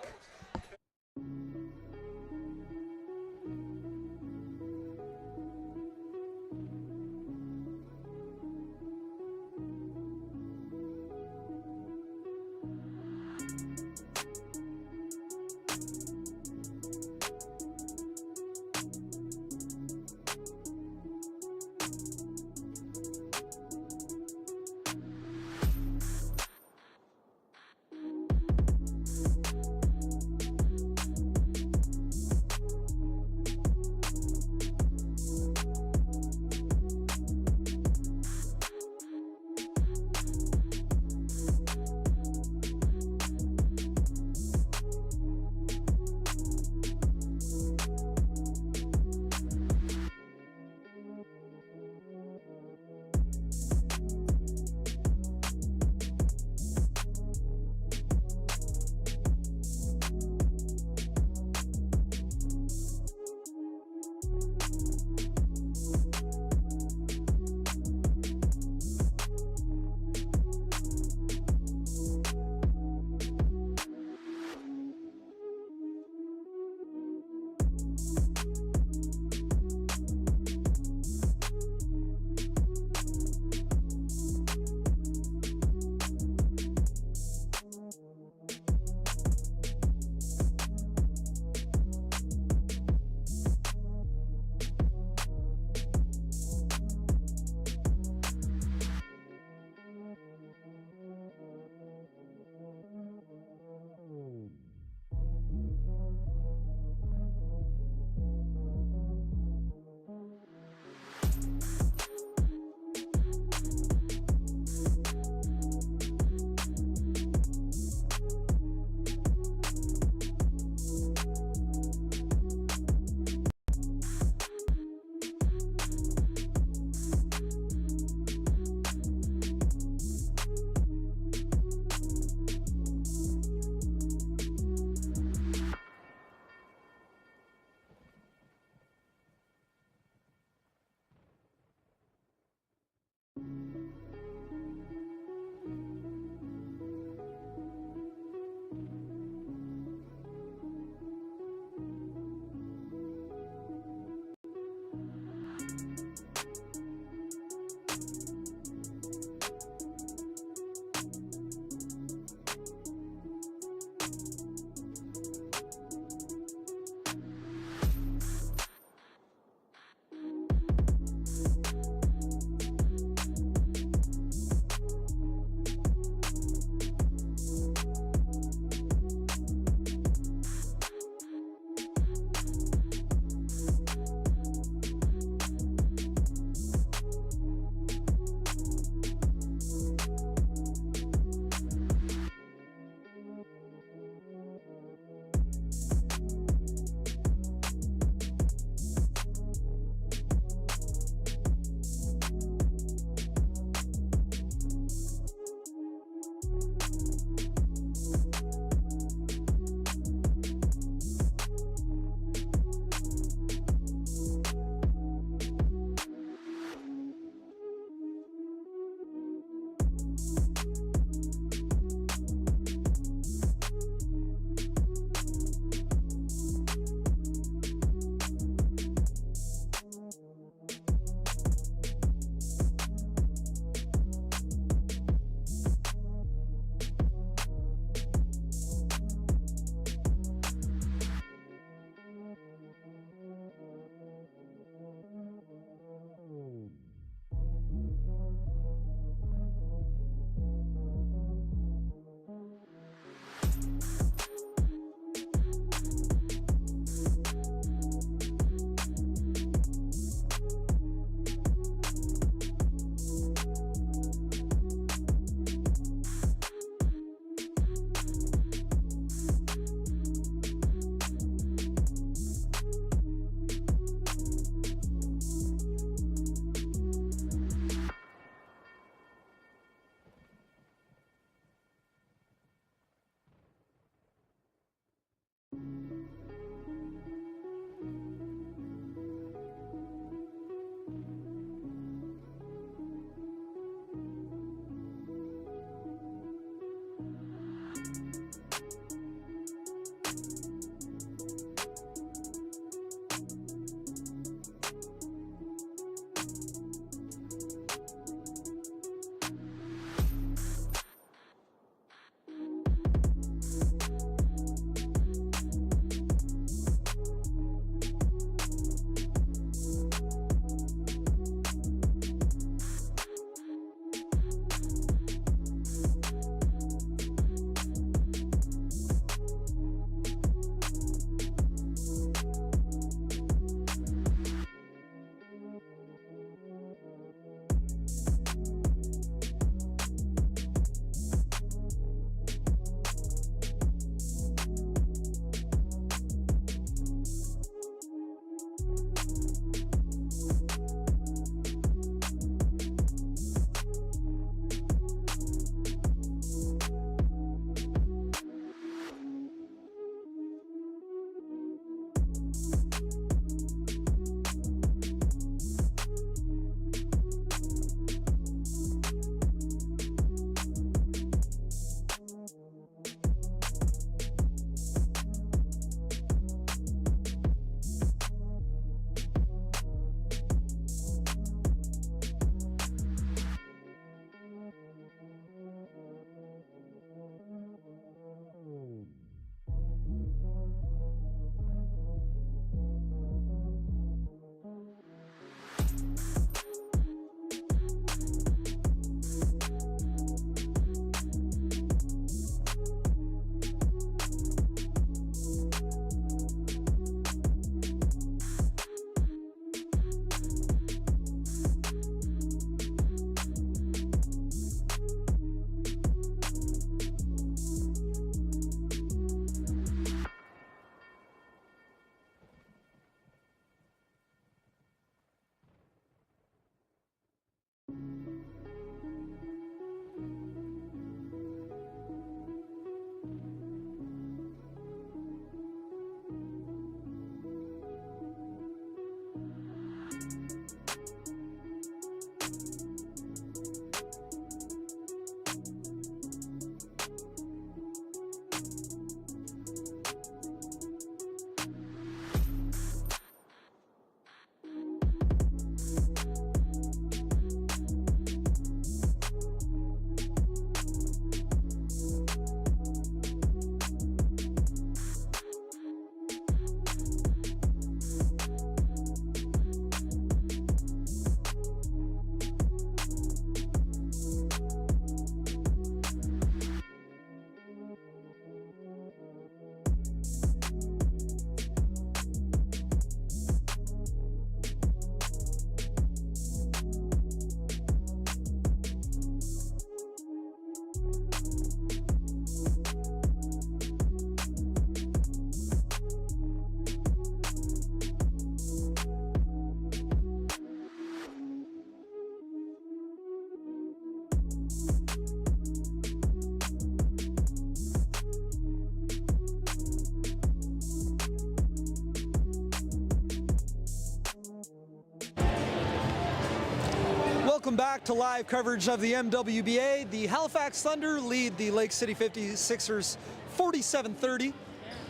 Welcome back to live coverage of the MWBA. The Halifax Thunder lead the Lake City 56ers 47-30.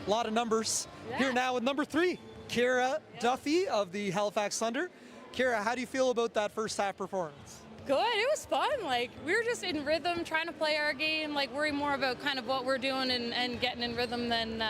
A lot of numbers. Here now with number 3, Kira Duffy of the Halifax Thunder. Kira, how do you feel about that first half performance? Good. It was fun. Like, we were just in rhythm, trying to play our game, like worry more about kind of what we're doing and getting in rhythm than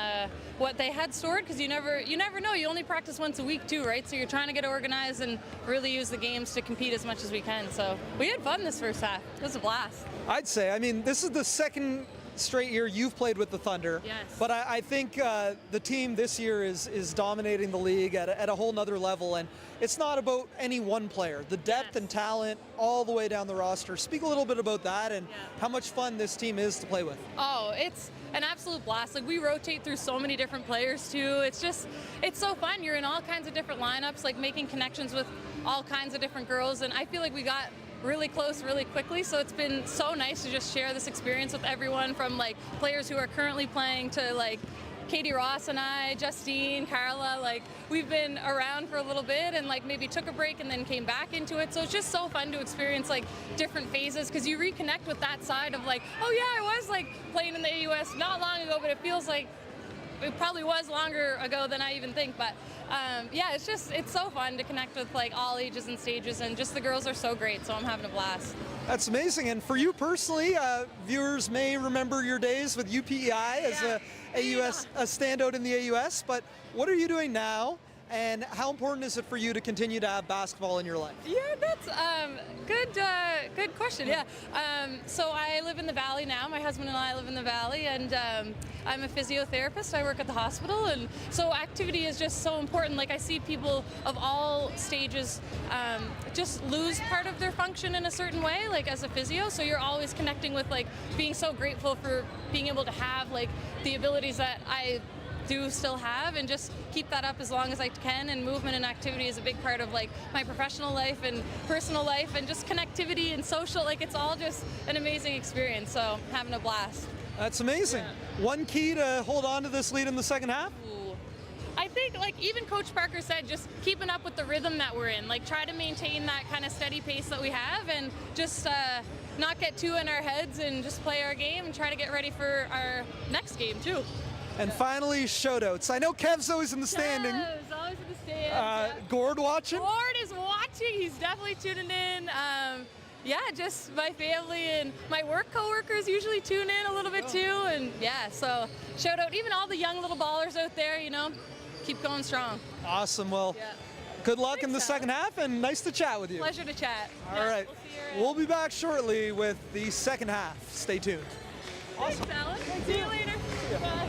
what they had stored, because you never know. You only practice once a week too, right? So you're trying to get organized and really use the games to compete as much as we can. So we had fun this first half. It was a blast. I'd say. I mean, this is the second straight year you've played with the Thunder. Yes. But I think the team this year is dominating the league at a whole nother level, and it's not about any one player. The depth and talent all the way down the roster. Speak a little bit about that and how much fun this team is to play with. Oh, it's an absolute blast. Like, we rotate through so many different players too. It's so fun. You're in all kinds of different lineups, like making connections with all kinds of different girls, and I feel like we got really close really quickly, so it's been so nice to just share this experience with everyone, from like players who are currently playing to like Katie Ross and I, Justine, Carla. Like, we've been around for a little bit and like maybe took a break and then came back into it, so it's just so fun to experience like different phases, because you reconnect with that side of like, oh yeah, I was like playing in the AUS not long ago, but it feels like it probably was longer ago than I even think. But yeah, it's so fun to connect with like all ages and stages, and just the girls are so great, so I'm having a blast. That's amazing. And for you personally, viewers may remember your days with UPEI as a standout in the AUS, but what are you doing now? And how important is it for you to continue to have basketball in your life? Yeah, that's good question. Yeah, so I live in the Valley now. My husband and I live in the Valley, and I'm a physiotherapist. I work at the hospital, and so activity is just so important. Like, I see people of all stages just lose part of their function in a certain way, like as a physio. So you're always connecting with like being so grateful for being able to have like the abilities that I do still have, and just keep that up as long as I can. And movement and activity is a big part of like my professional life and personal life, and just connectivity and social. Like, it's all just an amazing experience, so having a blast. That's amazing. One key to hold on to this lead in the second half? Ooh. I think, like, even Coach Parker said, just keeping up with the rhythm that we're in. Like, try to maintain that kind of steady pace that we have, and just not get too in our heads, and just play our game and try to get ready for our next game too. And finally, shoutouts. I know Kev's always in the standing. Kev's always in the stands. Gord watching? Gord is watching. He's definitely tuning in. Yeah, just my family and my work coworkers usually tune in a little bit too. And yeah, so shout out even all the young little ballers out there, you know, keep going strong. Awesome. Well, good luck in the second half, and nice to chat with you. Pleasure to chat. All right. We'll be back shortly with the second half. Stay tuned. Awesome. Thanks, Alan. See you later. Bye.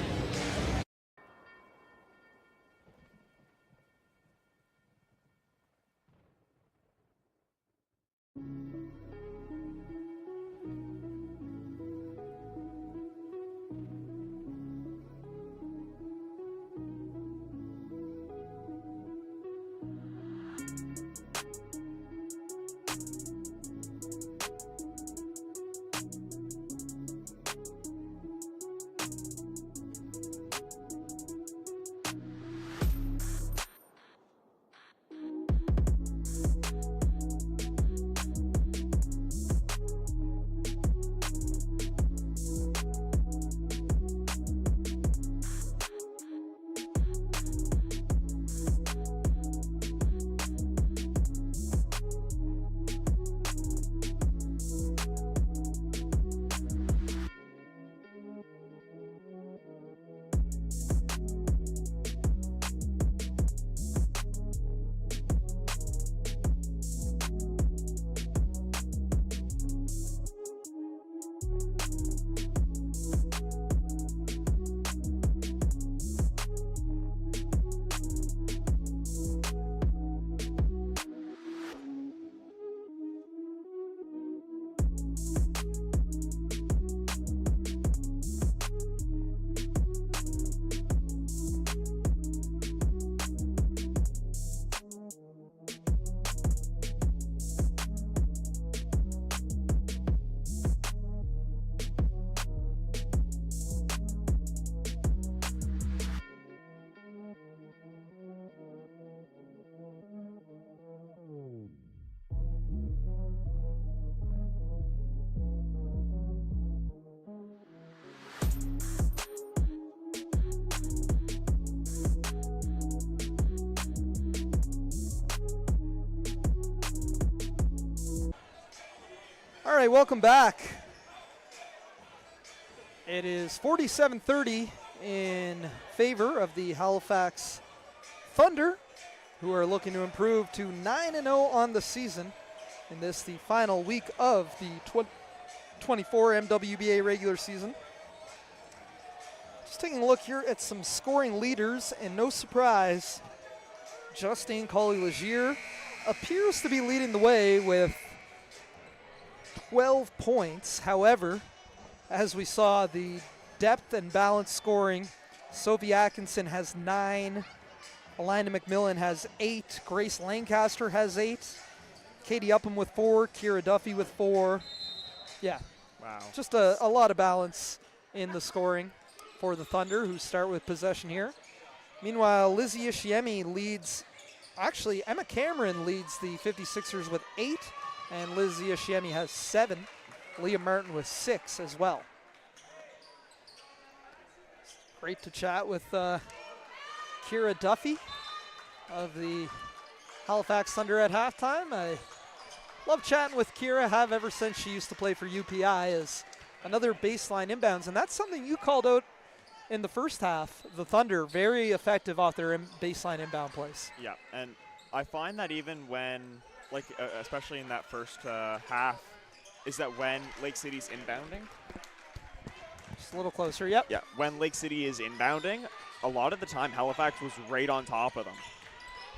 All right, welcome back. It is 47-30 in favor of the Halifax Thunder, who are looking to improve to 9-0 on the season in this, the final week of the 24 MWBA regular season. Just taking a look here at some scoring leaders, and no surprise, Justine Coley-Legier appears to be leading the way with 12 points. However, as we saw, the depth and balance scoring, Sophie Atkinson has 9, Alina McMillan has 8, Grace Lancaster has 8, Katie Upham with 4, Kira Duffy with 4. Yeah, Wow. just a lot of balance in the scoring for the Thunder, who start with possession here. Meanwhile, Lizzie Ishiemi leads, actually Emma Cameron leads the 56ers with 8, and Lizzie Ishiemi has 7. Leah Martin with 6 as well. Great to chat with Kira Duffy of the Halifax Thunder at halftime. I love chatting with Kira, have ever since she used to play for UPI, as another baseline inbounds, and that's something you called out in the first half. The Thunder, very effective off their baseline inbound plays. Yeah, and I find that even when, like, especially in that first half, is that when Lake City's inbounding? Just a little closer, yep. Yeah, when Lake City is inbounding, a lot of the time Halifax was right on top of them.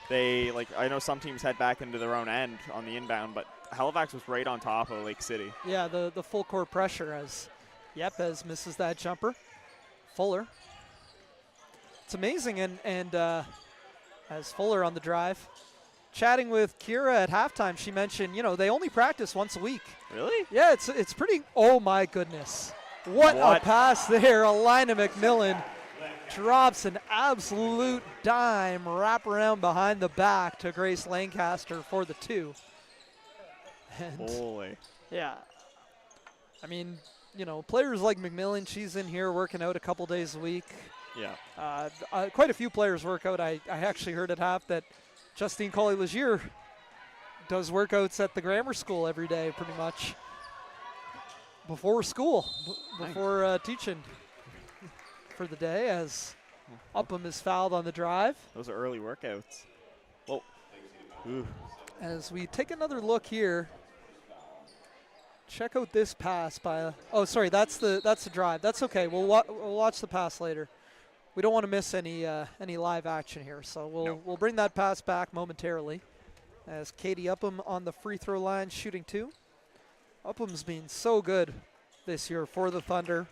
They, like, I know some teams head back into their own end on the inbound, but Halifax was right on top of Lake City. Yeah, the full court pressure as Yepes misses that jumper. Fuller. It's amazing, and as Fuller on the drive. Chatting with Kira at halftime, she mentioned, you know, they only practice once a week. Really? Yeah, it's pretty, oh my goodness. What a pass there. Alina McMillan drops an absolute dime wrap around behind the back to Grace Lancaster for the 2. And Holy. yeah. I mean, you know, players like McMillan, she's in here working out a couple days a week. Yeah. Quite a few players work out. I actually heard at half that Justine Coley-Legier does workouts at the grammar school every day pretty much before school, before teaching for the day, as Upham is fouled on the drive. Those are early workouts. Whoa. Ooh. As we take another look here, check out this pass by, oh, sorry, that's the drive. That's okay. We'll watch the pass later. We don't want to miss any live action here, so we'll bring that pass back momentarily. As Katie Upham on the free throw line shooting 2. Upham's been so good this year for the Thunder.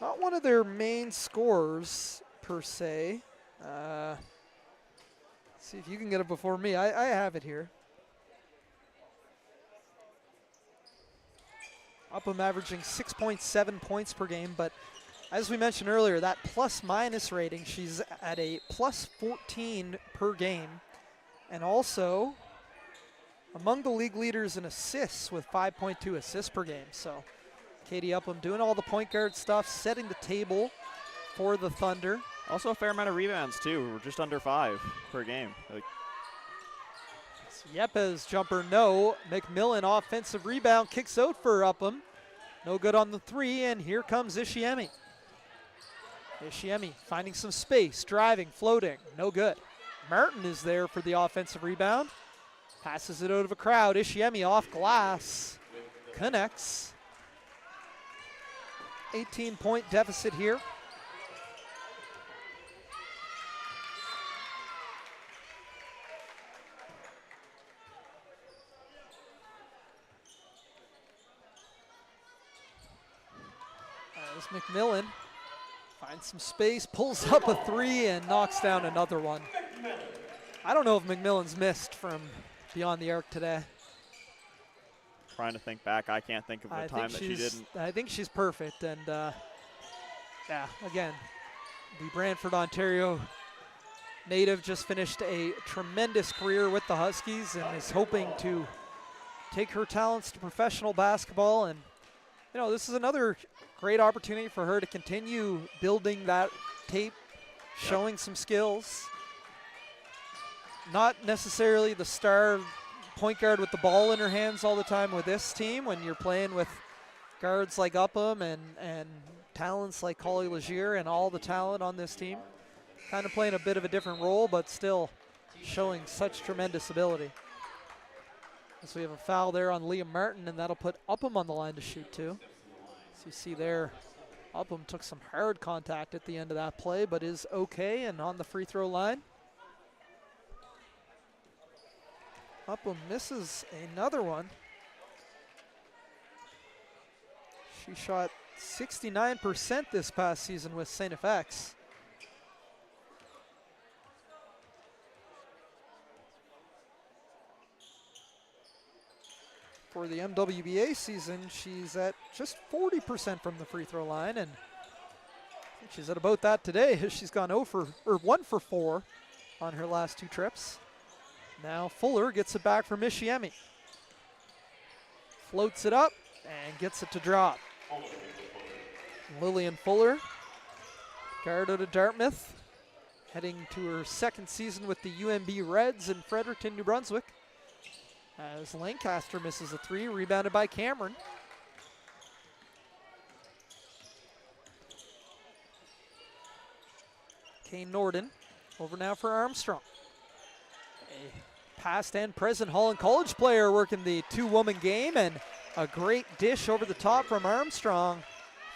Not one of their main scorers per se. See if you can get it before me. I have it here. Upham averaging 6.7 points per game, but as we mentioned earlier, that plus-minus rating, she's at a plus 14 per game, and also among the league leaders in assists with 5.2 assists per game. So Katie Upham doing all the point guard stuff, setting the table for the Thunder. Also a fair amount of rebounds, too. We're just under 5 per game. Like, Yepes jumper, no. McMillan offensive rebound, kicks out for Upham. No good on the 3, and here comes Ishiemi. Ishiemi finding some space, driving, floating, no good. Martin is there for the offensive rebound. Passes it out of a crowd. Ishiemi off glass. Connects. 18-point deficit here. As McMillan finds some space, pulls up a 3, and knocks down another one. I don't know if McMillan's missed from beyond the arc today. trying to think back. I can't think of the time that she didn't. I think she's perfect. And, yeah, again, the Brantford, Ontario native just finished a tremendous career with the Huskies and is hoping to take her talents to professional basketball. And, you know, this is another great opportunity for her to continue building that tape, showing some skills. Not necessarily the star point guard with the ball in her hands all the time with this team when you're playing with guards like Upham and talents like Collie Legier and all the talent on this team. Kind of playing a bit of a different role, but still showing such tremendous ability. So we have a foul there on Liam Martin, and that'll put Upham on the line to shoot too. So you see there, Upham took some hard contact at the end of that play, but is okay and on the free throw line. Upham misses another one. She shot 69% this past season with St. FX. For the MWBA season, she's at just 40% from the free throw line, and she's at about that today. She's gone 1 for 4 on her last 2 trips. Now Fuller gets it back from Ishiemi. Floats it up and gets it to drop. Lillian Fuller, guard out of Dartmouth, heading to her 2nd season with the UMB Reds in Fredericton, New Brunswick. As Lancaster misses a 3, rebounded by Cameron. Kane Norden over now for Armstrong. A past and present Holland College player working the 2-woman game, and a great dish over the top from Armstrong.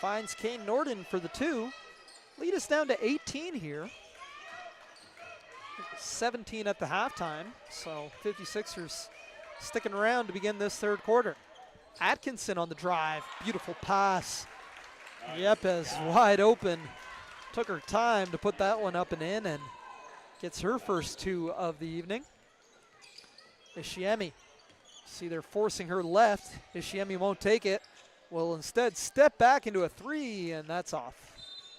Finds Kane Norden for the 2. Lead us down to 18 here. 17 at the halftime, so 56ers sticking around to begin this 3rd quarter. Atkinson on the drive, beautiful pass. Yepes wide open. Took her time to put that one up and in, and gets her first 2 of the evening. Ishiemi, see they're forcing her left. Ishiemi won't take it. Will instead step back into a 3, and that's off.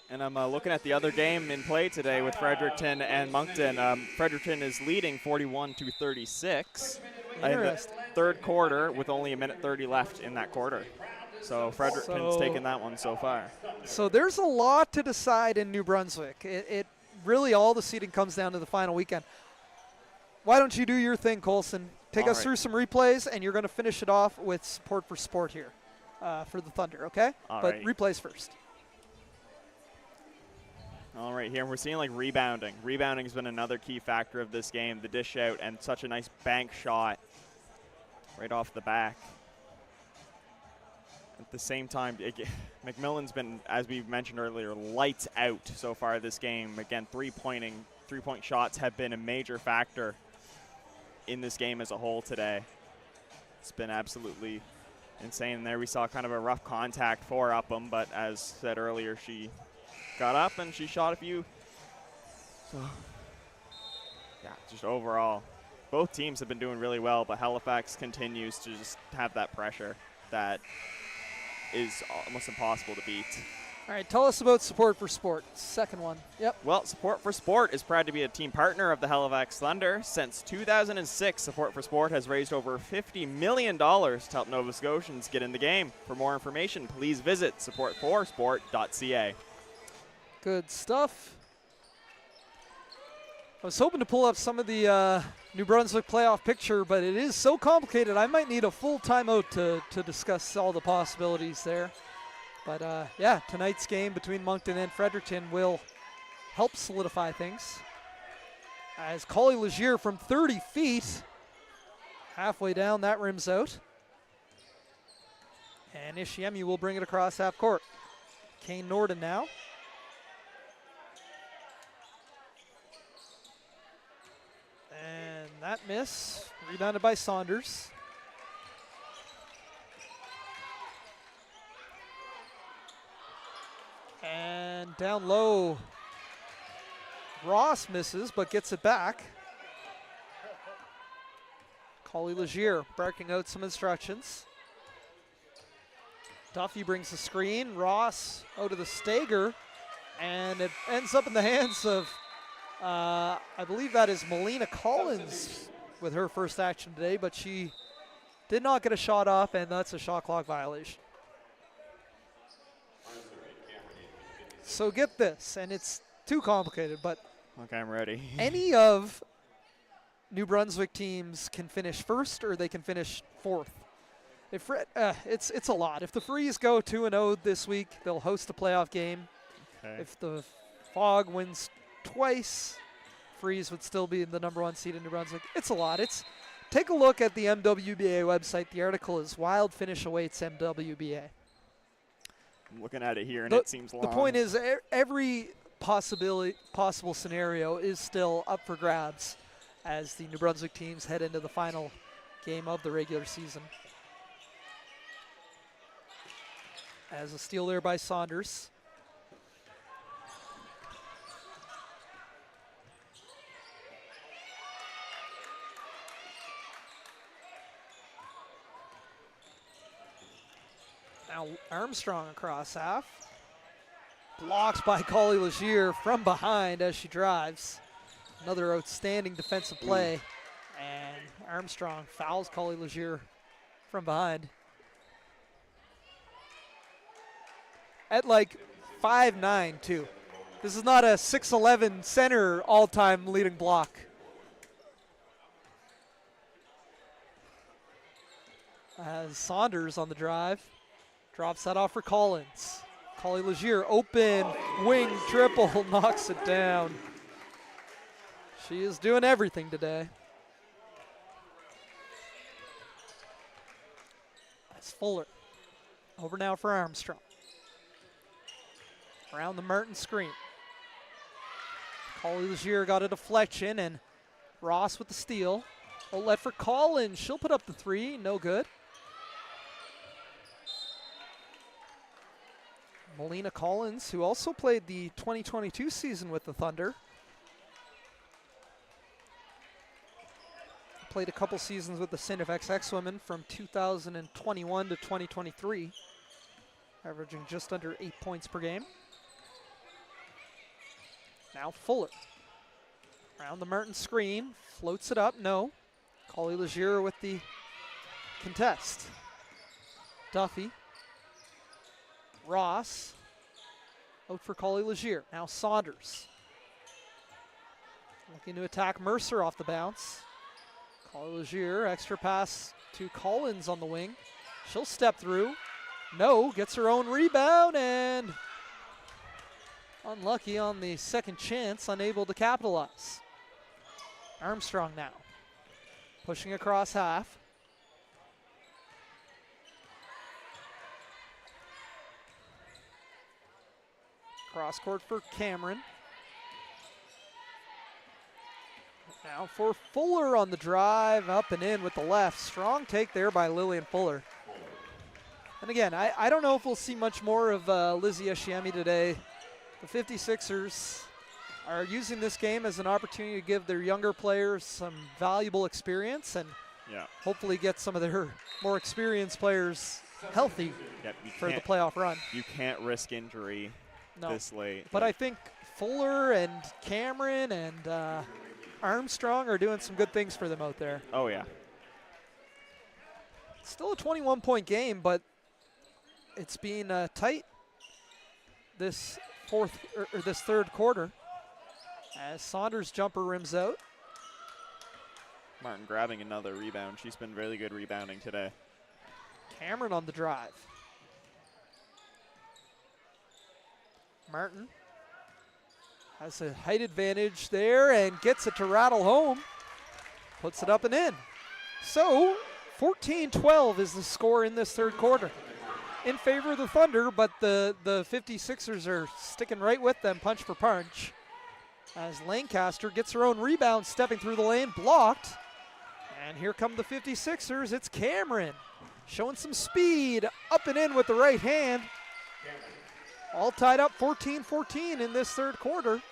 And I'm looking at the other game in play today with Fredericton and Moncton. Fredericton is leading 41-36 in the 3rd quarter with only 1:30 left in that quarter. So Fredericton's taken that one so far. So there's a lot to decide in New Brunswick. It really, all the seeding comes down to the final weekend. Why don't you do your thing, Colson? Take us through some replays, and you're going to finish it off with support for sport here for the Thunder, okay? But replays first. All right, here we're seeing like rebounding. Rebounding has been another key factor of this game. The dish out and such a nice bank shot right off the back. At the same time, McMillan's been, as we mentioned earlier, lights out so far this game. Again, three-point shots have been a major factor in this game as a whole today. It's been absolutely insane. And there we saw kind of a rough contact for Upham, but as said earlier, she got up and she shot a few. So, yeah, just overall, both teams have been doing really well, but Halifax continues to just have that pressure that is almost impossible to beat. All right, tell us about Support for Sport, 2nd one. Yep. Well, Support for Sport is proud to be a team partner of the Halifax Thunder. Since 2006, Support for Sport has raised over $50 million to help Nova Scotians get in the game. For more information, please visit supportforsport.ca. Good stuff. I was hoping to pull up some of the New Brunswick playoff picture, but it is so complicated. I might need a full timeout to discuss all the possibilities there. But yeah, tonight's game between Moncton and Fredericton will help solidify things. As Collie Legier from 30 feet, halfway down, that rims out. And Ishiemi will bring it across half court. Kane Norden now. And that miss, rebounded by Saunders. And down low, Ross misses but gets it back. Collie Legier barking out some instructions. Duffy brings the screen. Ross out of the stagger, and it ends up in the hands of I believe that is Melina Collins with her first action today, but she did not get a shot off, and that's a shot clock violation. So get this, and it's too complicated, but okay, I'm ready. any of New Brunswick teams can finish first or they can finish fourth. If it's a lot. If the Freeze go 2-0 this week, they'll host a playoff game. Okay. If the Fog wins twice, Freeze would still be the #1 seed in New Brunswick. It's a lot. Take a look at the MWBA website. The article is Wild Finish Awaits MWBA. I'm looking at it here, and it seems long. The point is every possible scenario is still up for grabs as the New Brunswick teams head into the final game of the regular season. As a steal there by Saunders. Now Armstrong across half. Blocked by Collie Legier from behind as she drives. Another outstanding defensive play. And Armstrong fouls Collie Legier from behind. At like 5'9" too. This is not a 6'11" center all-time leading block. As Saunders on the drive. Drops that off for Collins. Collie Legier, open, wing, triple, knocks it down. She is doing everything today. That's Fuller. Over now for Armstrong. Around the Merton screen. Collie Legier got a deflection, and Ross with the steal. Outlet for Collins. She'll put up the three. No good. Melina Collins, who also played the 2022 season with the Thunder. Played a couple seasons with the St. FXX women from 2021 to 2023. Averaging just under 8 points per game. Now Fuller. Around the Merton screen. Floats it up. No. Collie Legier with the contest. Duffy. Ross. Out for Collie Legier. Now Saunders. Looking to attack Mercer off the bounce. Collie Legier. Extra pass to Collins on the wing. She'll step through. No. Gets her own rebound and unlucky on the second chance, unable to capitalize. Armstrong now. Pushing across half. Cross court for Cameron. Now for Fuller on the drive, up and in with the left. Strong take there by Lillian Fuller. And again, I don't know if we'll see much more of Lizzie Eshiemi today. The 56ers are using this game as an opportunity to give their younger players some valuable experience and hopefully get some of their more experienced players healthy for the playoff run. You can't risk injury this late. But I think Fuller and Cameron and Armstrong are doing some good things for them out there. Oh, yeah. Still a 21-point game, but it's been tight this this third quarter as Saunders' jumper rims out. Martin grabbing another rebound. She's been really good rebounding today. Cameron on the drive. Martin has a height advantage there and gets it to rattle home. Puts it up and in. So 14-12 is the score in this third quarter. In favor of the Thunder, but the 56ers are sticking right with them punch for punch. As Lancaster gets her own rebound, stepping through the lane, blocked. And here come the 56ers, it's Cameron. Showing some speed, up and in with the right hand. All tied up 14-14 in this third quarter.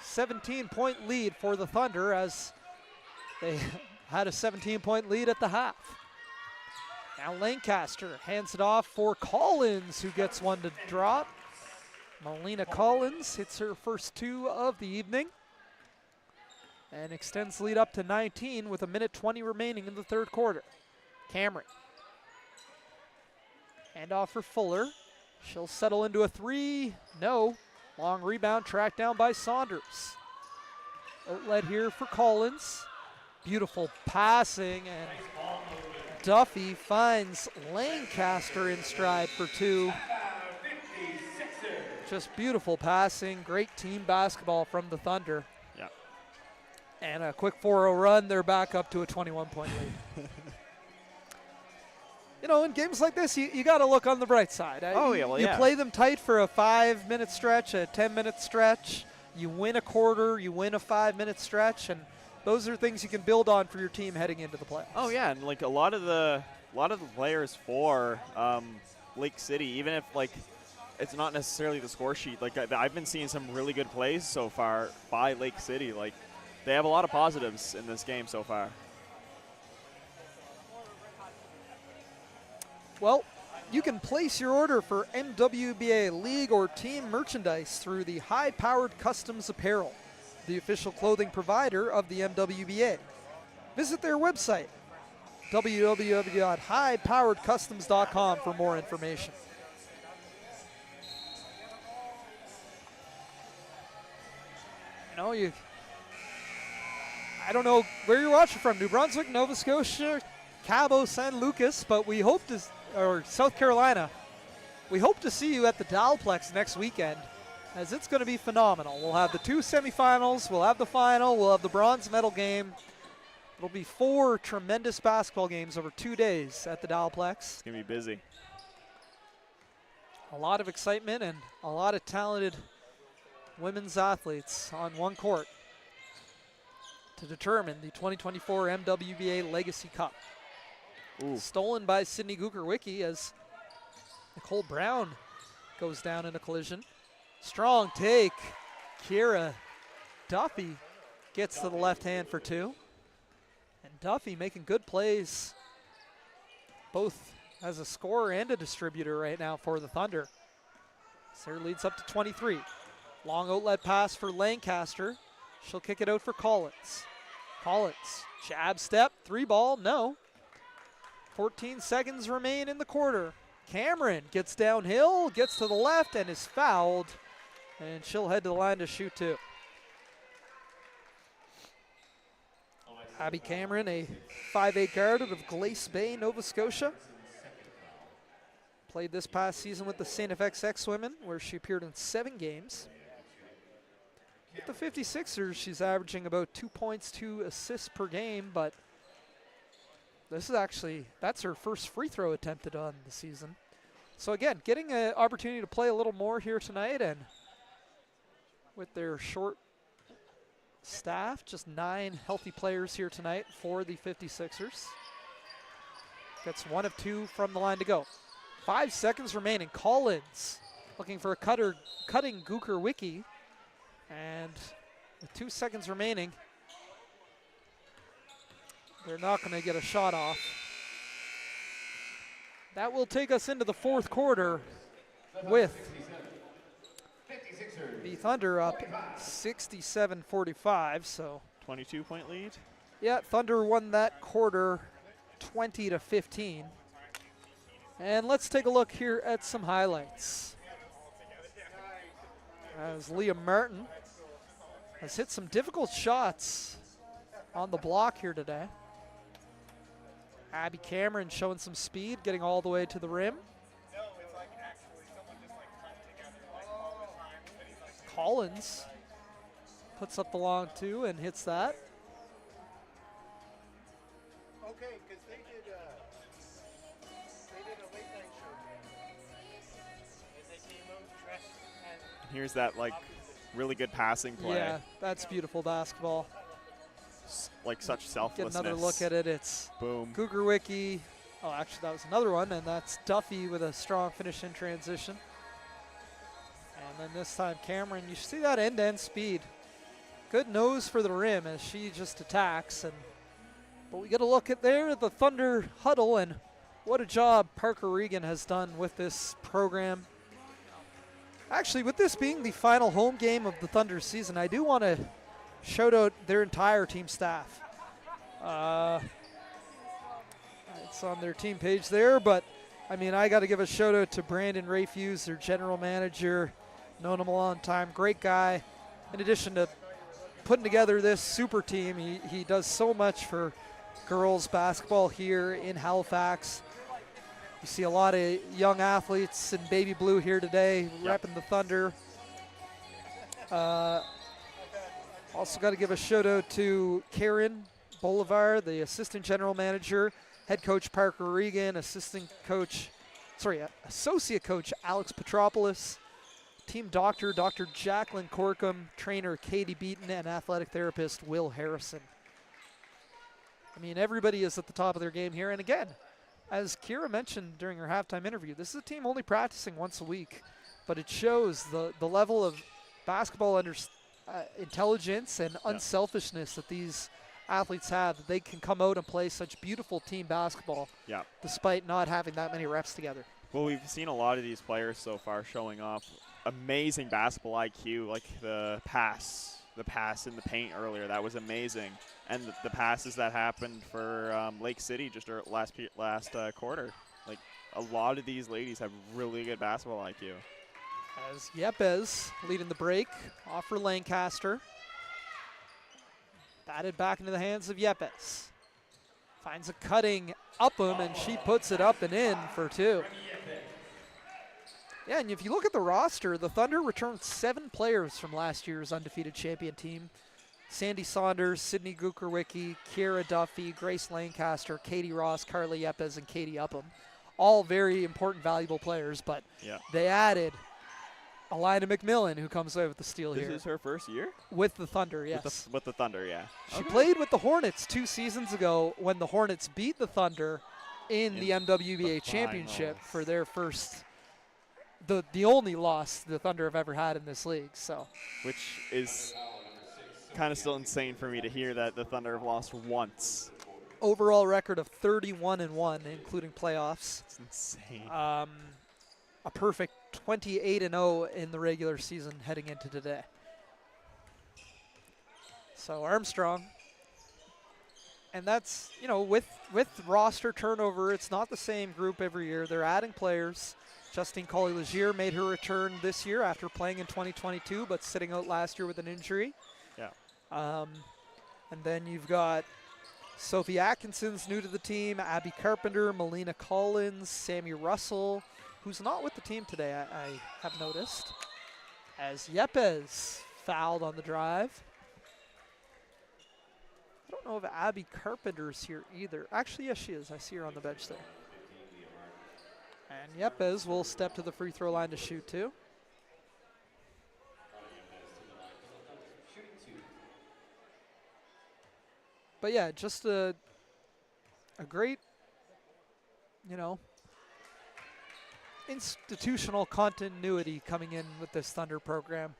17-point lead for the Thunder as they had a 17-point lead at the half. Now Lancaster hands it off for Collins, who gets one to drop. Melina Collins hits her first two of the evening and extends the lead up to 19 with 1:20 remaining in the third quarter. Cameron. Hand off for Fuller. She'll settle into a three. No. Long rebound tracked down by Saunders. Outlet here for Collins. Beautiful passing, and Duffy finds Lancaster in stride for 2. Just beautiful passing, great team basketball from the Thunder. Yeah. And a quick 4-0 run, they're back up to a 21-point lead. You know, in games like this, you got to look on the bright side. Oh, yeah, well, you yeah. play them tight for a 5-minute stretch, a 10-minute stretch. You win a quarter, you win a 5-minute stretch, and those are things you can build on for your team heading into the playoffs. Oh yeah, and like a lot of the players for Lake City, even if like it's not necessarily the score sheet, like I've been seeing some really good plays so far by Lake City. Like they have a lot of positives in this game so far. Well, you can place your order for MWBA league or team merchandise through the High Powered Customs Apparel, the official clothing provider of the MWBA. Visit their website, www.highpoweredcustoms.com, for more information. I don't know where you're watching from, New Brunswick, Nova Scotia, Cabo San Lucas, but we hope to, or South Carolina, we hope to see you at the Dalplex next weekend, as it's going to be phenomenal. We'll have the 2 semifinals, we'll have the final, we'll have the bronze medal game. It'll be 4 tremendous basketball games over 2 days at the Dalplex. It's going to be busy. A lot of excitement and a lot of talented women's athletes on one court to determine the 2024 MWBA Legacy Cup. Ooh. Stolen by Sydney Gukerwicki as Nicole Brown goes down in a collision. Strong take. Kira Duffy gets to the left hand for 2. And Duffy making good plays, both as a scorer and a distributor right now for the Thunder. Sarah leads up to 23. Long outlet pass for Lancaster. She'll kick it out for Collins. Collins, jab step, 3 ball, no. 14 seconds remain in the quarter. Cameron gets downhill, gets to the left, and is fouled. And she'll head to the line to shoot 2. Abby Cameron, a 5'8" guard out of Glace Bay, Nova Scotia. Played this past season with the St. FX women, where she appeared in 7 games. With the 56ers, she's averaging about 2 points, 2 assists per game, but this is actually, that's her first free throw attempted on the season. So again, getting an opportunity to play a little more here tonight, and with their short staff, just 9 healthy players here tonight for the 56ers. Gets 1 of 2 from the line to go. 5 seconds remaining. Collins looking for a cutting Gukerwicki. And with 2 seconds remaining, they're not going to get a shot off. That will take us into the 4th quarter with the Thunder up 67-45. So 22-point lead. yeah, Thunder won that quarter 20-15. And let's take a look here at some highlights. As Leah Martin has hit some difficult shots on the block here today. Abby Cameron showing some speed, getting all the way to the rim. Collins puts up the long 2 and hits that. Okay, because they did a late night show. And they came out dressed and Here's that like really good passing play. Yeah, that's beautiful basketball. Like such Get selflessness. another look at it. It's Boom. Gukerwicki. Oh, actually, that was another one, and that's Duffy with a strong finish in transition. And then this time, Cameron, you see that end-to-end speed. Good nose for the rim as she just attacks. But we get a look at the Thunder huddle, and what a job Parker Regan has done with this program. Actually, with this being the final home game of the Thunder season, I do want to shout out their entire team staff. It's on their team page there, but I mean, I got to give a shout out to Brandon Rayfuse, their general manager. Known him a long time, great guy. In addition to putting together this super team. He does so much for girls basketball here in Halifax. You see a lot of young athletes in baby blue here today, repping the Thunder. Also got to give a shout out to Karen Bolivar, the assistant general manager, head coach Parker Regan, associate coach Alex Petropoulos, team doctor Dr. Jacqueline Corkum, trainer Katie Beaton, and athletic therapist Will Harrison. I mean, everybody is at the top of their game here. And again, as Kira mentioned during her halftime interview, this is a team only practicing once a week, but it shows the level of basketball intelligence and unselfishness that these athletes have, that they can come out and play such beautiful team basketball despite not having that many reps together. Well, we've seen a lot of these players so far showing off amazing basketball IQ, like the pass in the paint earlier. That was amazing. And the passes that happened for Lake City just last quarter. Like, a lot of these ladies have really good basketball IQ. As Yepes leading the break off for Lancaster. Batted back into the hands of Yepes. Finds a cutting Upham, and she puts it up and in for two. Yeah, and if you look at the roster, the Thunder returned 7 players from last year's undefeated champion team. Sandy Saunders, Sydney Gukerwicki, Kiera Duffy, Grace Lancaster, Katie Ross, Carly Yepes, and Katie Upham. All very important, valuable players, but they added Alina McMillan, who comes away with the steal here. This is her first year? With the Thunder, yes. With the Thunder, yeah. She played with the Hornets 2 seasons ago when the Hornets beat the Thunder in the MWBA championship for their first, the only loss the Thunder have ever had in this league. So, which is kind of still insane for me to hear that the Thunder have lost once. Overall record of 31-1, including playoffs. It's insane. A perfect 28-0 in the regular season heading into today. So Armstrong, and that's, you know, with roster turnover, it's not the same group every year. They're adding players. Justine Collier-Legier made her return this year after playing in 2022, but sitting out last year with an injury. Yeah. And then you've got Sophie Atkinson's new to the team, Abby Carpenter, Melina Collins, Sammy Russell, who's not with the team today, I have noticed, as Yepes fouled on the drive. I don't know if Abby Carpenter's here either. Actually, yes, she is. I see her on the bench there. And Yepes will step to the free throw line to shoot too. But yeah, just a great, you know, institutional continuity coming in with this Thunder program.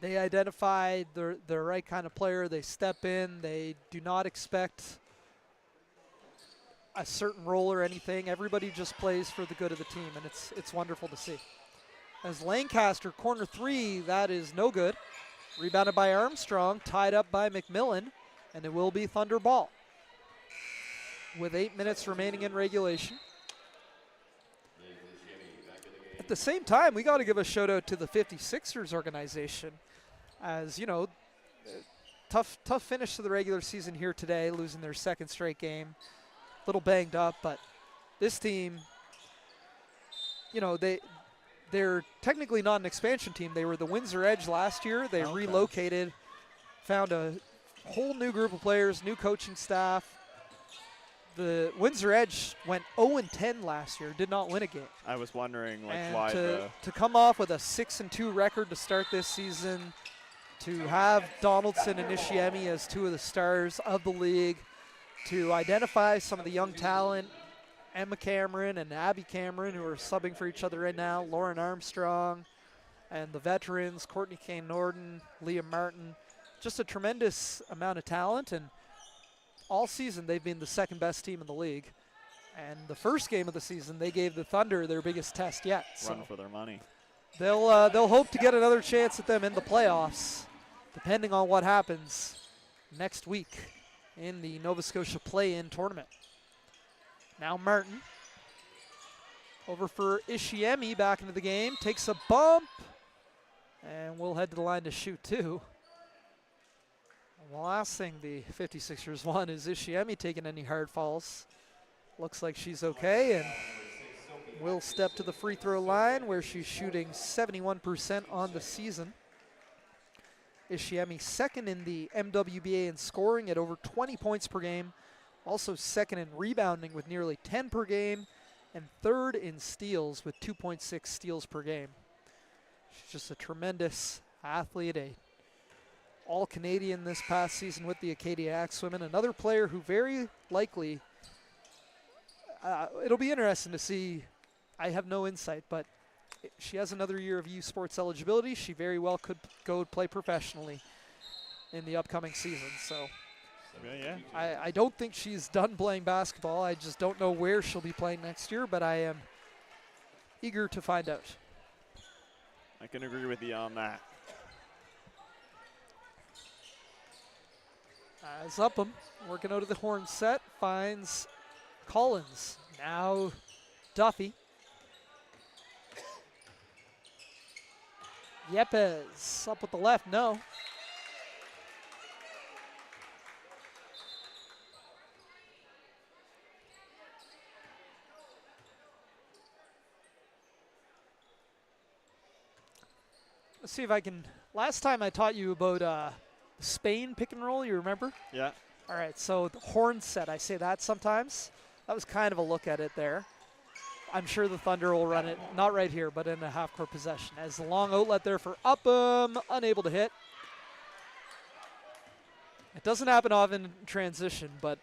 They identify the right kind of player. They step in. They do not expect a certain role or anything. Everybody just plays for the good of the team, and it's wonderful to see. As Lancaster, corner 3, that is no good. Rebounded by Armstrong, tied up by McMillan, and it will be Thunder ball with 8 minutes remaining in regulation. At the same time, we got to give a shout out to the 56ers organization, as, you know, tough finish to the regular season here today, losing their second straight game. A little banged up, but this team, you know, they're technically not an expansion team. They were the Windsor Edge last year. They relocated, found a whole new group of players, new coaching staff. The Windsor Edge went 0-10 last year, did not win a game. I was wondering, like, and why to come off with a 6-2 record to start this season, to have Donaldson and Ishiemi as 2 of the stars of the league, to identify some of the young talent, Emma Cameron and Abby Cameron, who are subbing for each other right now, Lauren Armstrong, and the veterans, Courtney Kane Norden, Liam Martin. Just a tremendous amount of talent, and all season they've been the second best team in the league. And the first game of the season, they gave the Thunder their biggest test yet. Run for their money. They'll hope to get another chance at them in the playoffs, depending on what happens next week in the Nova Scotia play-in tournament. Now Martin over for Ishiemi, back into the game, takes a bump, and we'll head to the line to shoot too. The last thing the 56ers want is Ishiemi taking any hard falls. Looks like she's okay and will step to the free throw line where she's shooting 71% on the season. Ishiemi second in the MWBA in scoring at over 20 points per game. Also second in rebounding with nearly 10 per game. And third in steals with 2.6 steals per game. She's just a tremendous athlete, a All-Canadian this past season with the Acadia Axewomen. Another player who very likely, it'll be interesting to see. I have no insight, but she has another year of U Sports eligibility. She very well could go play professionally in the upcoming season. So Yeah. I don't think she's done playing basketball. I just don't know where she'll be playing next year, but I am eager to find out. I can agree with you on that. As Upham working out of the horn set, finds Collins. Now Duffy. Yepes up with the left, no. Let's see if I can. Last time I taught you about Spain pick and roll, you remember? Yeah. All right, so the horn set, I say that sometimes. That was kind of a look at it there. I'm sure the Thunder will run it, not right here, but in a half-court possession. As the long outlet there for Upham, unable to hit. It doesn't happen often in transition, but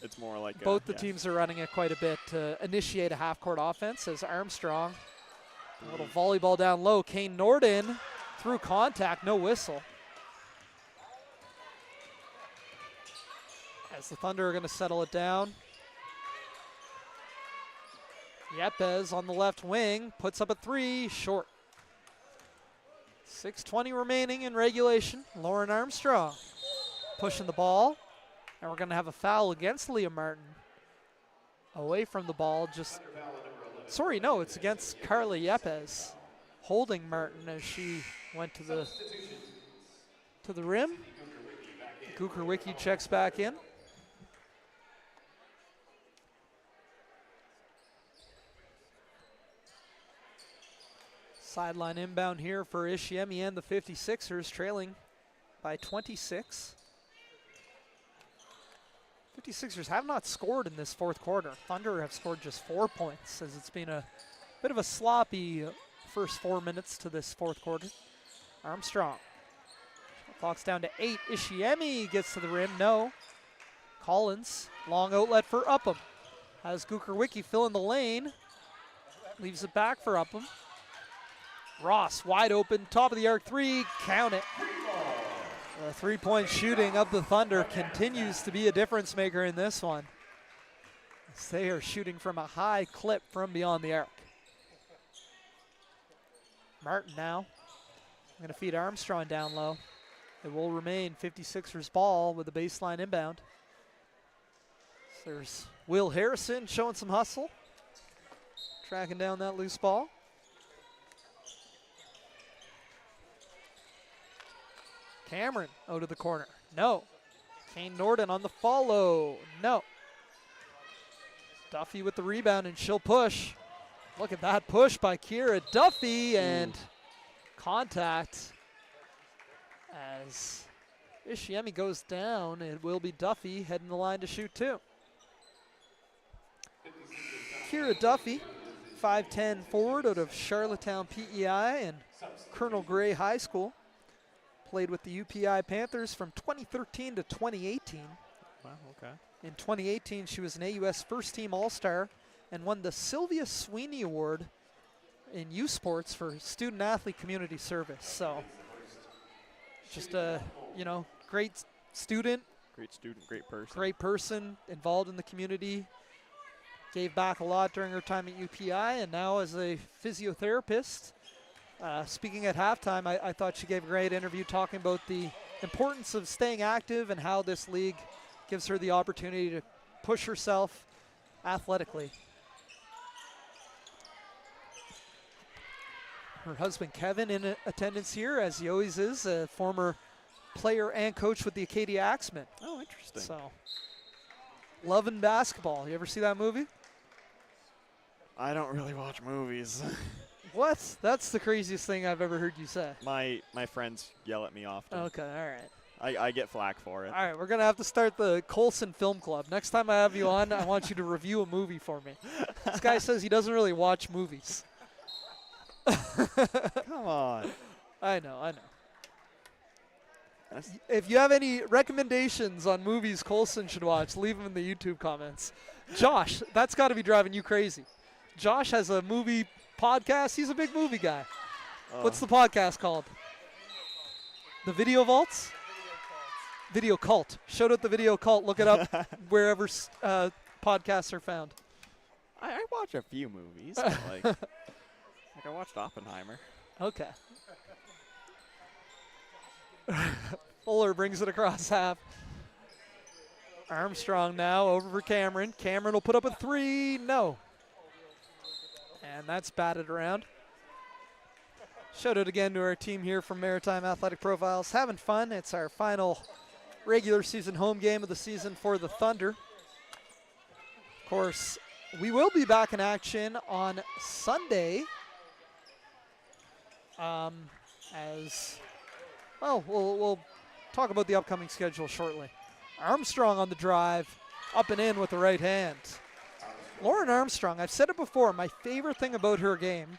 It's more like both the teams are running it quite a bit to initiate a half-court offense. As Armstrong, a little volleyball down low. Kane Norden through contact, no whistle. As the Thunder are going to settle it down. Yepes on the left wing, puts up a three, short. 6:20 remaining in regulation. Lauren Armstrong pushing the ball. And we're going to have a foul against Leah Martin. Away from the ball, just, sorry, no, it's against Carla Yepes. Holding Martin as she went to the rim. Gukerwicki checks back in. Sideline inbound here for Ishiemi and the 56ers, trailing by 26. 56ers have not scored in this fourth quarter. Thunder have scored just 4 points, as it's been a bit of a sloppy first 4 minutes to this fourth quarter. Armstrong. Clock's down to 8. Ishiemi gets to the rim, no. Collins, long outlet for Upham. Has Gukerwicki fill in the lane. Leaves it back for Upham. Ross wide open, top of the arc three, count it. The three-point shooting of the Thunder continues to be a difference maker in this one, as they are shooting from a high clip from beyond the arc. Martin now going to feed Armstrong down low. It will remain 56ers ball with the baseline inbound. So there's Will Harrison showing some hustle, tracking down that loose ball. Cameron out of the corner, no. Kane Norden on the follow, no. Duffy with the rebound and she'll push. Look at that push by Kira Duffy and contact as Ishiemi goes down. It will be Duffy heading the line to shoot two. Kira Duffy, 5'10" forward out of Charlottetown PEI and Colonel Gray High School. Played with the UPI Panthers from 2013 to 2018. Wow, okay. In 2018, she was an AUS first team All-Star and won the Sylvia Sweeney Award in U Sports for student athlete community service. So just a, great student. Great student, great person. Great person, involved in the community. Gave back a lot during her time at UPI, and now as a physiotherapist. Speaking at halftime, I thought she gave a great interview talking about the importance of staying active and how this league gives her the opportunity to push herself athletically. Her husband Kevin in attendance here, as he always is, a former player and coach with the Acadia Axemen. Oh, interesting. So, loving basketball. You ever see that movie? I don't really watch movies. What? That's the craziest thing I've ever heard you say. my friends yell at me often. Okay, all right. I get flack for it. All right, we're going to have to start the Colson Film Club. Next time I have you on, I want you to review a movie for me. This guy says he doesn't really watch movies. Come on. I know. That's- If you have any recommendations on movies Colson should watch, leave them in the YouTube comments. Josh, that's got to be driving you crazy. Josh has a movie podcast. He's a big movie guy. What's the podcast called? The Video Vaults? Video Cult. Shout out the Video Cult. Look it up wherever podcasts are found. I watch a few movies. But like I watched Oppenheimer. Okay. Fuller brings it across half. Armstrong now over for Cameron. Cameron will put up a three. No. And that's batted around. Shout out again to our team here from Maritime Athletic Profiles. Having fun. It's our final regular season home game of the season for the Thunder. Of course, we will be back in action on Sunday. We'll talk about the upcoming schedule shortly. Armstrong on the drive, up and in with the right hand. Lauren Armstrong, I've said it before, my favorite thing about her game,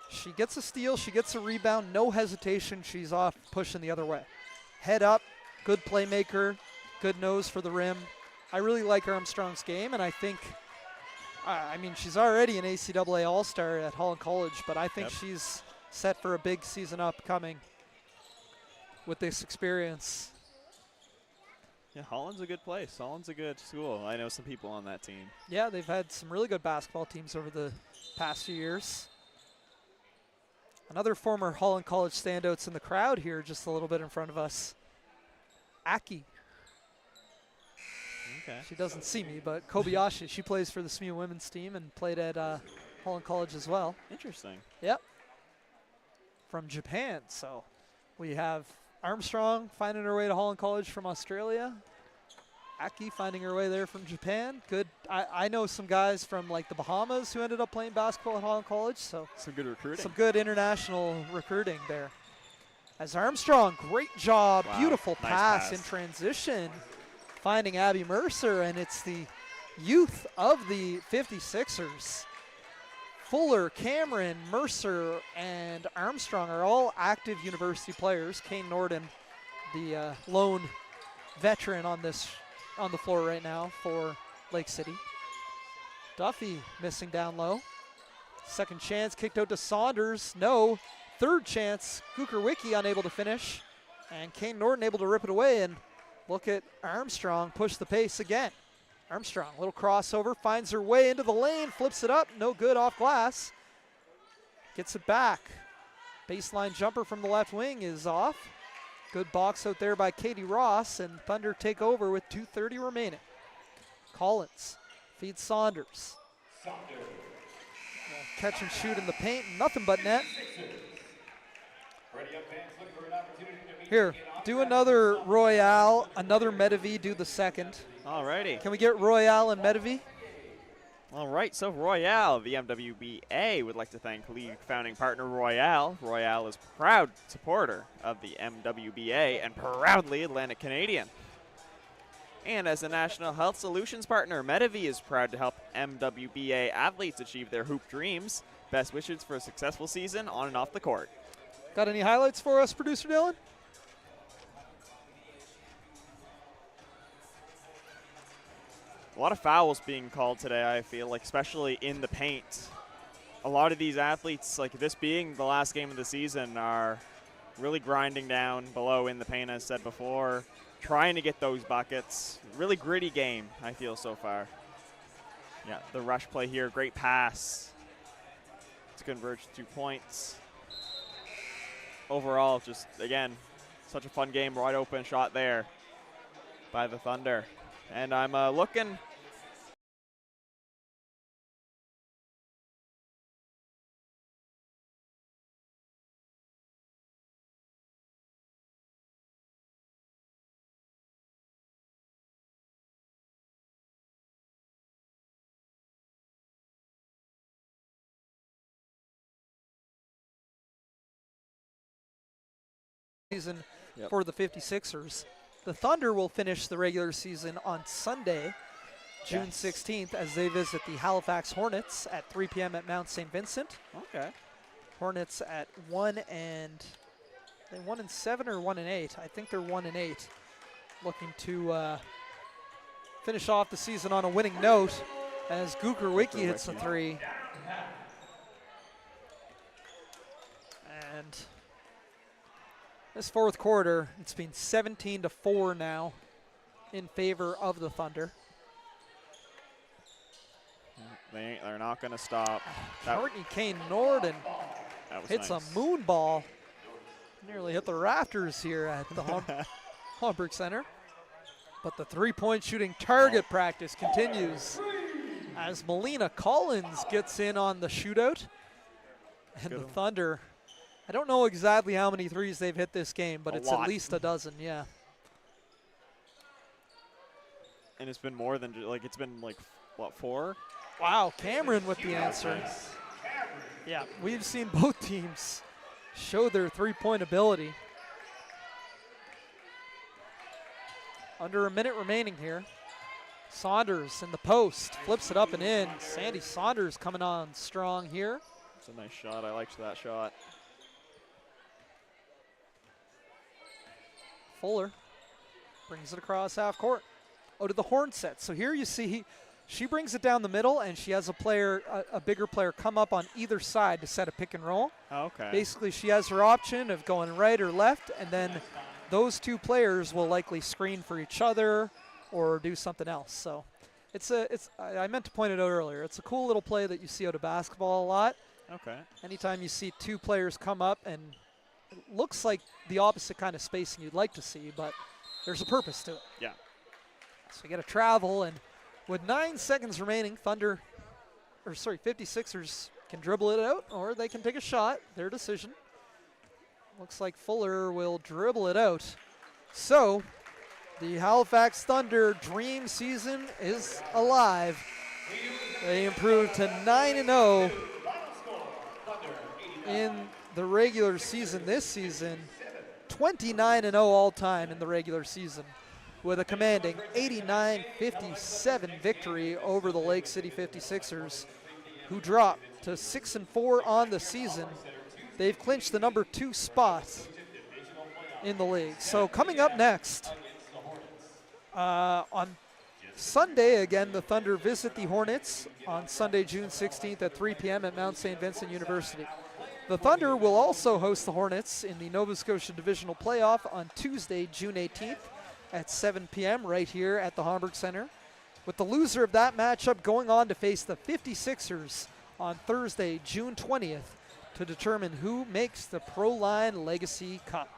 she gets a steal, she gets a rebound, no hesitation, she's off pushing the other way. Head up, good playmaker, good nose for the rim. I really like Armstrong's game, and I think, she's already an ACAA All-Star at Holland College, but I think she's set for a big season upcoming with this experience. Yeah, Holland's a good place. Holland's a good school. I know some people on that team. Yeah, they've had some really good basketball teams over the past few years. Another former Holland College standouts in the crowd here, just a little bit in front of us. Aki. Okay. She doesn't see me, but Kobayashi, she plays for the SMU women's team and played at Holland College as well. Interesting. Yep. From Japan. So we have Armstrong finding her way to Holland College from Australia. Aki finding her way there from Japan. Good. I know some guys from like the Bahamas who ended up playing basketball at Holland College. So some good recruiting. Some good international recruiting there. As Armstrong, great job. Wow. Beautiful Nice pass in transition. Finding Abby Mercer, and it's the youth of the 56ers. Fuller, Cameron, Mercer, and Armstrong are all active university players. Kane Norden, the lone veteran on the floor right now for Lake City. Duffy missing down low. Second chance kicked out to Saunders. No. Third chance, Kukerwicki unable to finish. And Kane Norden able to rip it away, and look at Armstrong push the pace again. Armstrong, little crossover, finds her way into the lane, flips it up, no good off glass. Gets it back. Baseline jumper from the left wing is off. Good box out there by Katie Ross, and Thunder take over with 2:30 remaining. Collins feeds Saunders. Catch and shoot in the paint, nothing but net. Here, do another Royale, another Medivh, do the second. Alrighty. Can we get Royale and Medivh? All right, so Royale, the MWBA, would like to thank league founding partner Royale. Royale is proud supporter of the MWBA and proudly Atlantic Canadian. And as a National Health Solutions partner, Medivh is proud to help MWBA athletes achieve their hoop dreams. Best wishes for a successful season on and off the court. Got any highlights for us, producer Dylan? A lot of fouls being called today, I feel like, especially in the paint. A lot of these athletes, like this being the last game of the season, are really grinding down below in the paint, as said before, trying to get those buckets. Really gritty game, I feel, so far. Yeah, the rush play here, great pass to converge to 2 points. Overall, just, again, such a fun game, wide open shot there by the Thunder. And I'm looking season Yep. for the 56ers. The Thunder will finish the regular season on Sunday, June Yes. 16th, as they visit the Halifax Hornets at 3 p.m. at Mount St. Vincent. Okay. Hornets at 1-7 or 1-8. I think they're 1-8, looking to finish off the season on a winning note as Gukerwicki hits a three. And this fourth quarter, it's been 17-4 now in favor of the Thunder. They're not going to stop. That, Courtney Kane Norden that was hits nice. a moon ball. Nearly hit the rafters here at the Homburg Center. But the three-point shooting target practice continues as Melina Collins gets in on the shootout. And Good the one. Thunder, I don't know exactly how many threes they've hit this game, but A it's lot. at least a dozen, yeah. And it's been more than, it's been what, 4? Wow, Cameron with the answer. Yeah, we've seen both teams show their three-point ability. Under a minute remaining here. Saunders in the post, flips it up and in. Sandy Saunders coming on strong here. It's a nice shot. I liked that shot. Fuller brings it across half court. Oh, to the horn set. So here you see she brings it down the middle, and she has a player, a bigger player, come up on either side to set a pick and roll. Oh, okay. Basically, she has her option of going right or left, and then those two players will likely screen for each other or do something else. So I meant to point it out earlier. It's a cool little play that you see out of basketball a lot. Okay. Anytime you see two players come up, and it looks like the opposite kind of spacing you'd like to see, but there's a purpose to it. Yeah. So you got to travel, and with 9 seconds remaining, 56ers can dribble it out, or they can take a shot. Their decision. Looks like Fuller will dribble it out. So the Halifax Thunder dream season is alive. They improved to 9-0 in the regular season this season. 29-0 all time in the regular season, with a commanding 89-57 victory over the Lake City 56ers, who dropped to 6-4 on the season. They've clinched the number 2 spot in the league. So coming up next, on Sunday, again, the Thunder visit the Hornets on Sunday, June 16th at 3 p.m. at Mount St. Vincent University. The Thunder will also host the Hornets in the Nova Scotia Divisional Playoff on Tuesday, June 18th at 7 p.m. right here at the Homburg Center, with the loser of that matchup going on to face the 56ers on Thursday, June 20th, to determine who makes the Proline Legacy Cup.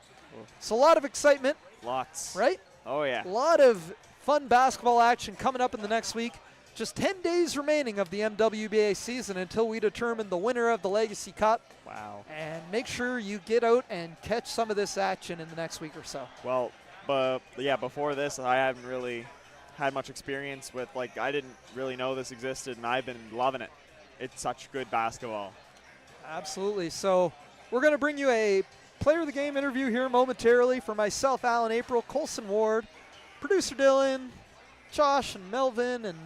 So a lot of excitement, Lots. right? Oh, yeah. A lot of fun basketball action coming up in the next week. Just 10 days remaining of the MWBA season until we determine the winner of the Legacy Cup. Wow. And make sure you get out and catch some of this action in the next week or so. Well, but yeah, before this, I haven't really had much experience with, I didn't really know this existed, and I've been loving it. It's such good basketball. Absolutely. So we're going to bring you a player of the game interview here momentarily for myself, Alan April, Colson Ward, producer Dylan, Josh and Melvin and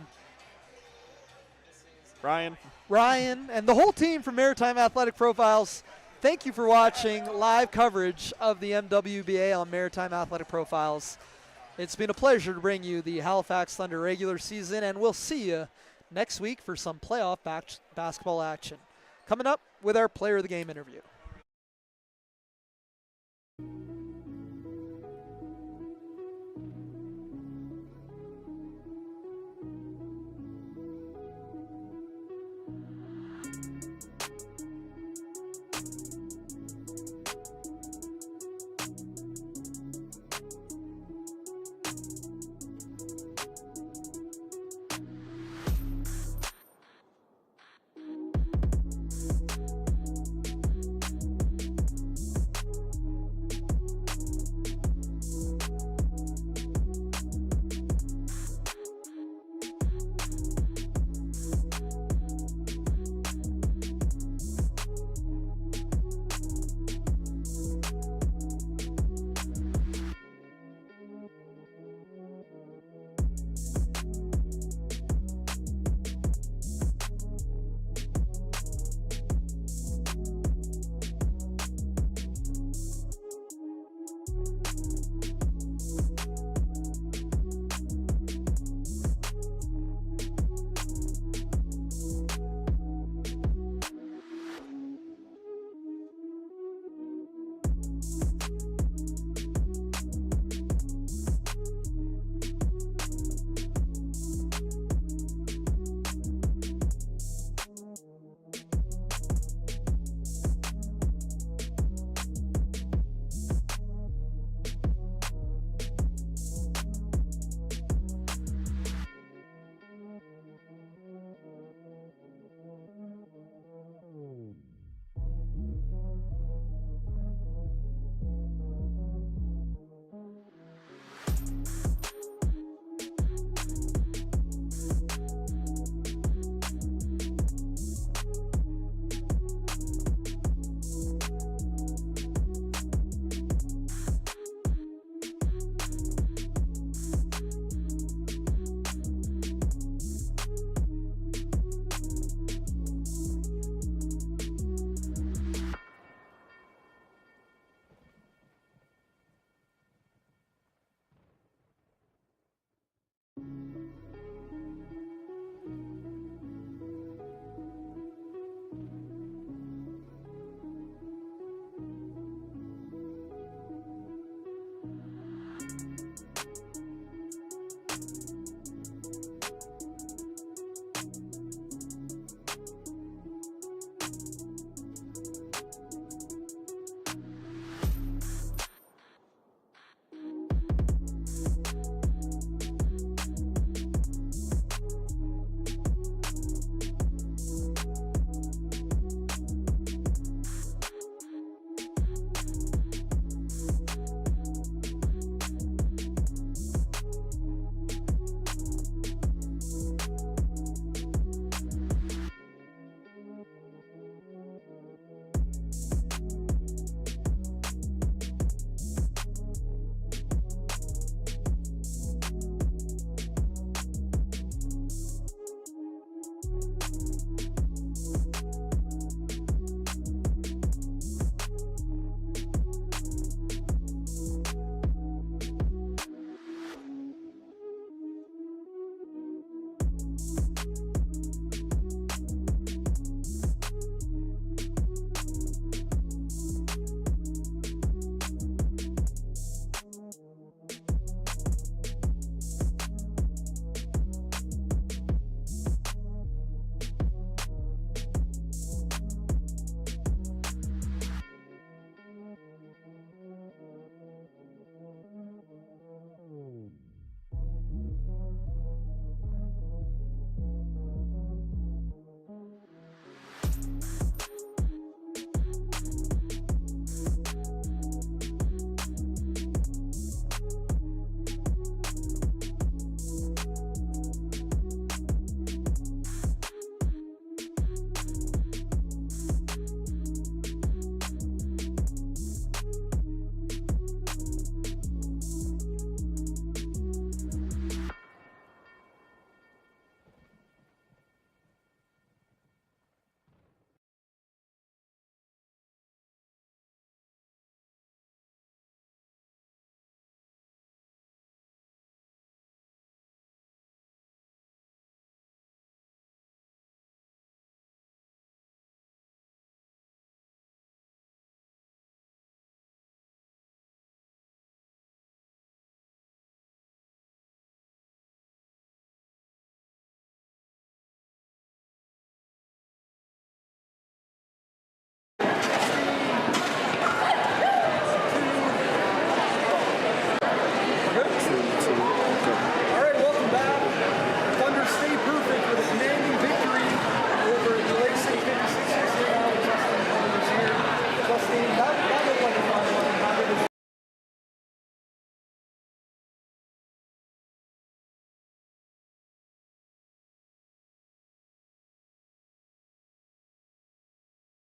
Ryan, and the whole team from Maritime Athletic Profiles. Thank you for watching live coverage of the MWBA on Maritime Athletic Profiles. It's been a pleasure to bring you the Halifax Thunder regular season, and we'll see you next week for some playoff basketball action. Coming up with our player of the game interview.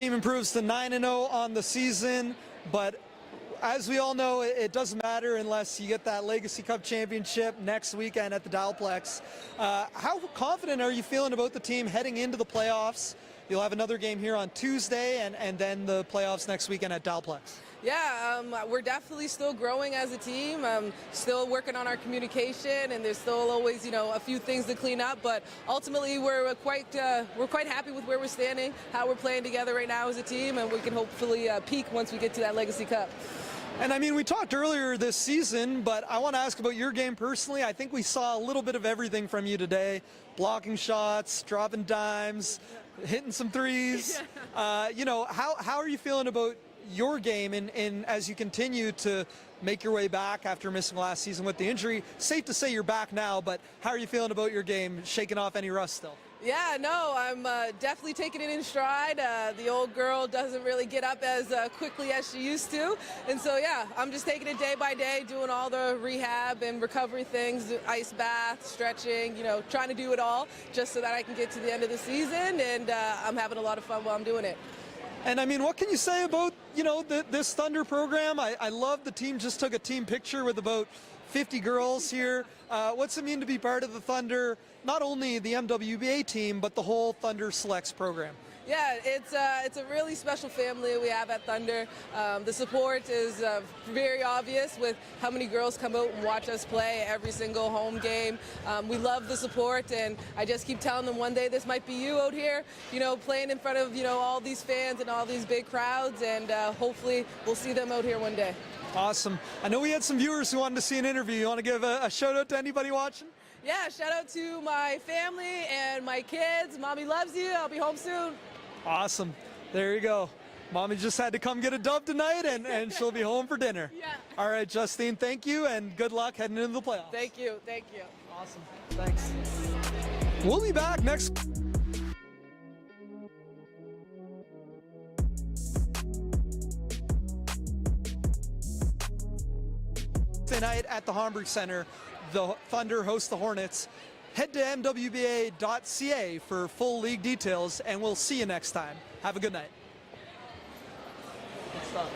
Team improves to 9-0 on the season, but as we all know, it doesn't matter unless you get that Legacy Cup championship next weekend at the Dalplex. How confident are you feeling about the team heading into the playoffs? You'll have another game here on Tuesday and then the playoffs next weekend at Dalplex. Yeah, we're definitely still growing as a team. Still working on our communication, and there's still always, a few things to clean up. But ultimately, we're quite happy with where we're standing, how we're playing together right now as a team, and we can hopefully peak once we get to that Legacy Cup. And I mean, we talked earlier this season, but I want to ask about your game personally. I think we saw a little bit of everything from you today: blocking shots, dropping dimes, hitting some threes. How are you feeling about your game and as you continue to make your way back after missing last season with the injury? Safe to say you're back now, but how are you feeling about your game, shaking off any rust still? Yeah, no, I'm definitely taking it in stride. The old girl doesn't really get up as quickly as she used to. And so, yeah, I'm just taking it day by day, doing all the rehab and recovery things, ice bath, stretching, trying to do it all just so that I can get to the end of the season. And I'm having a lot of fun while I'm doing it. And I mean, what can you say about, this Thunder program? I love the team just took a team picture with about 50 girls here. What's it mean to be part of the Thunder, not only the MWBA team, but the whole Thunder Selects program? Yeah, it's a really special family we have at Thunder. The support is very obvious with how many girls come out and watch us play every single home game. We love the support, and I just keep telling them one day this might be you out here, playing in front of, all these fans and all these big crowds, and hopefully we'll see them out here one day. Awesome. I know we had some viewers who wanted to see an interview. You want to give a shout out to anybody watching? Yeah, shout out to my family and my kids. Mommy loves you. I'll be home soon. Awesome. There you go. Mommy just had to come get a dub tonight, and she'll be home for dinner. Yeah. All right, Justine, thank you, and good luck heading into the playoffs. Thank you. Thank you. Awesome. Thanks. We'll be back next. Tonight at the Homburg Center, the Thunder host the Hornets. Head to mwba.ca for full league details, and we'll see you next time. Have a good night. Good stuff.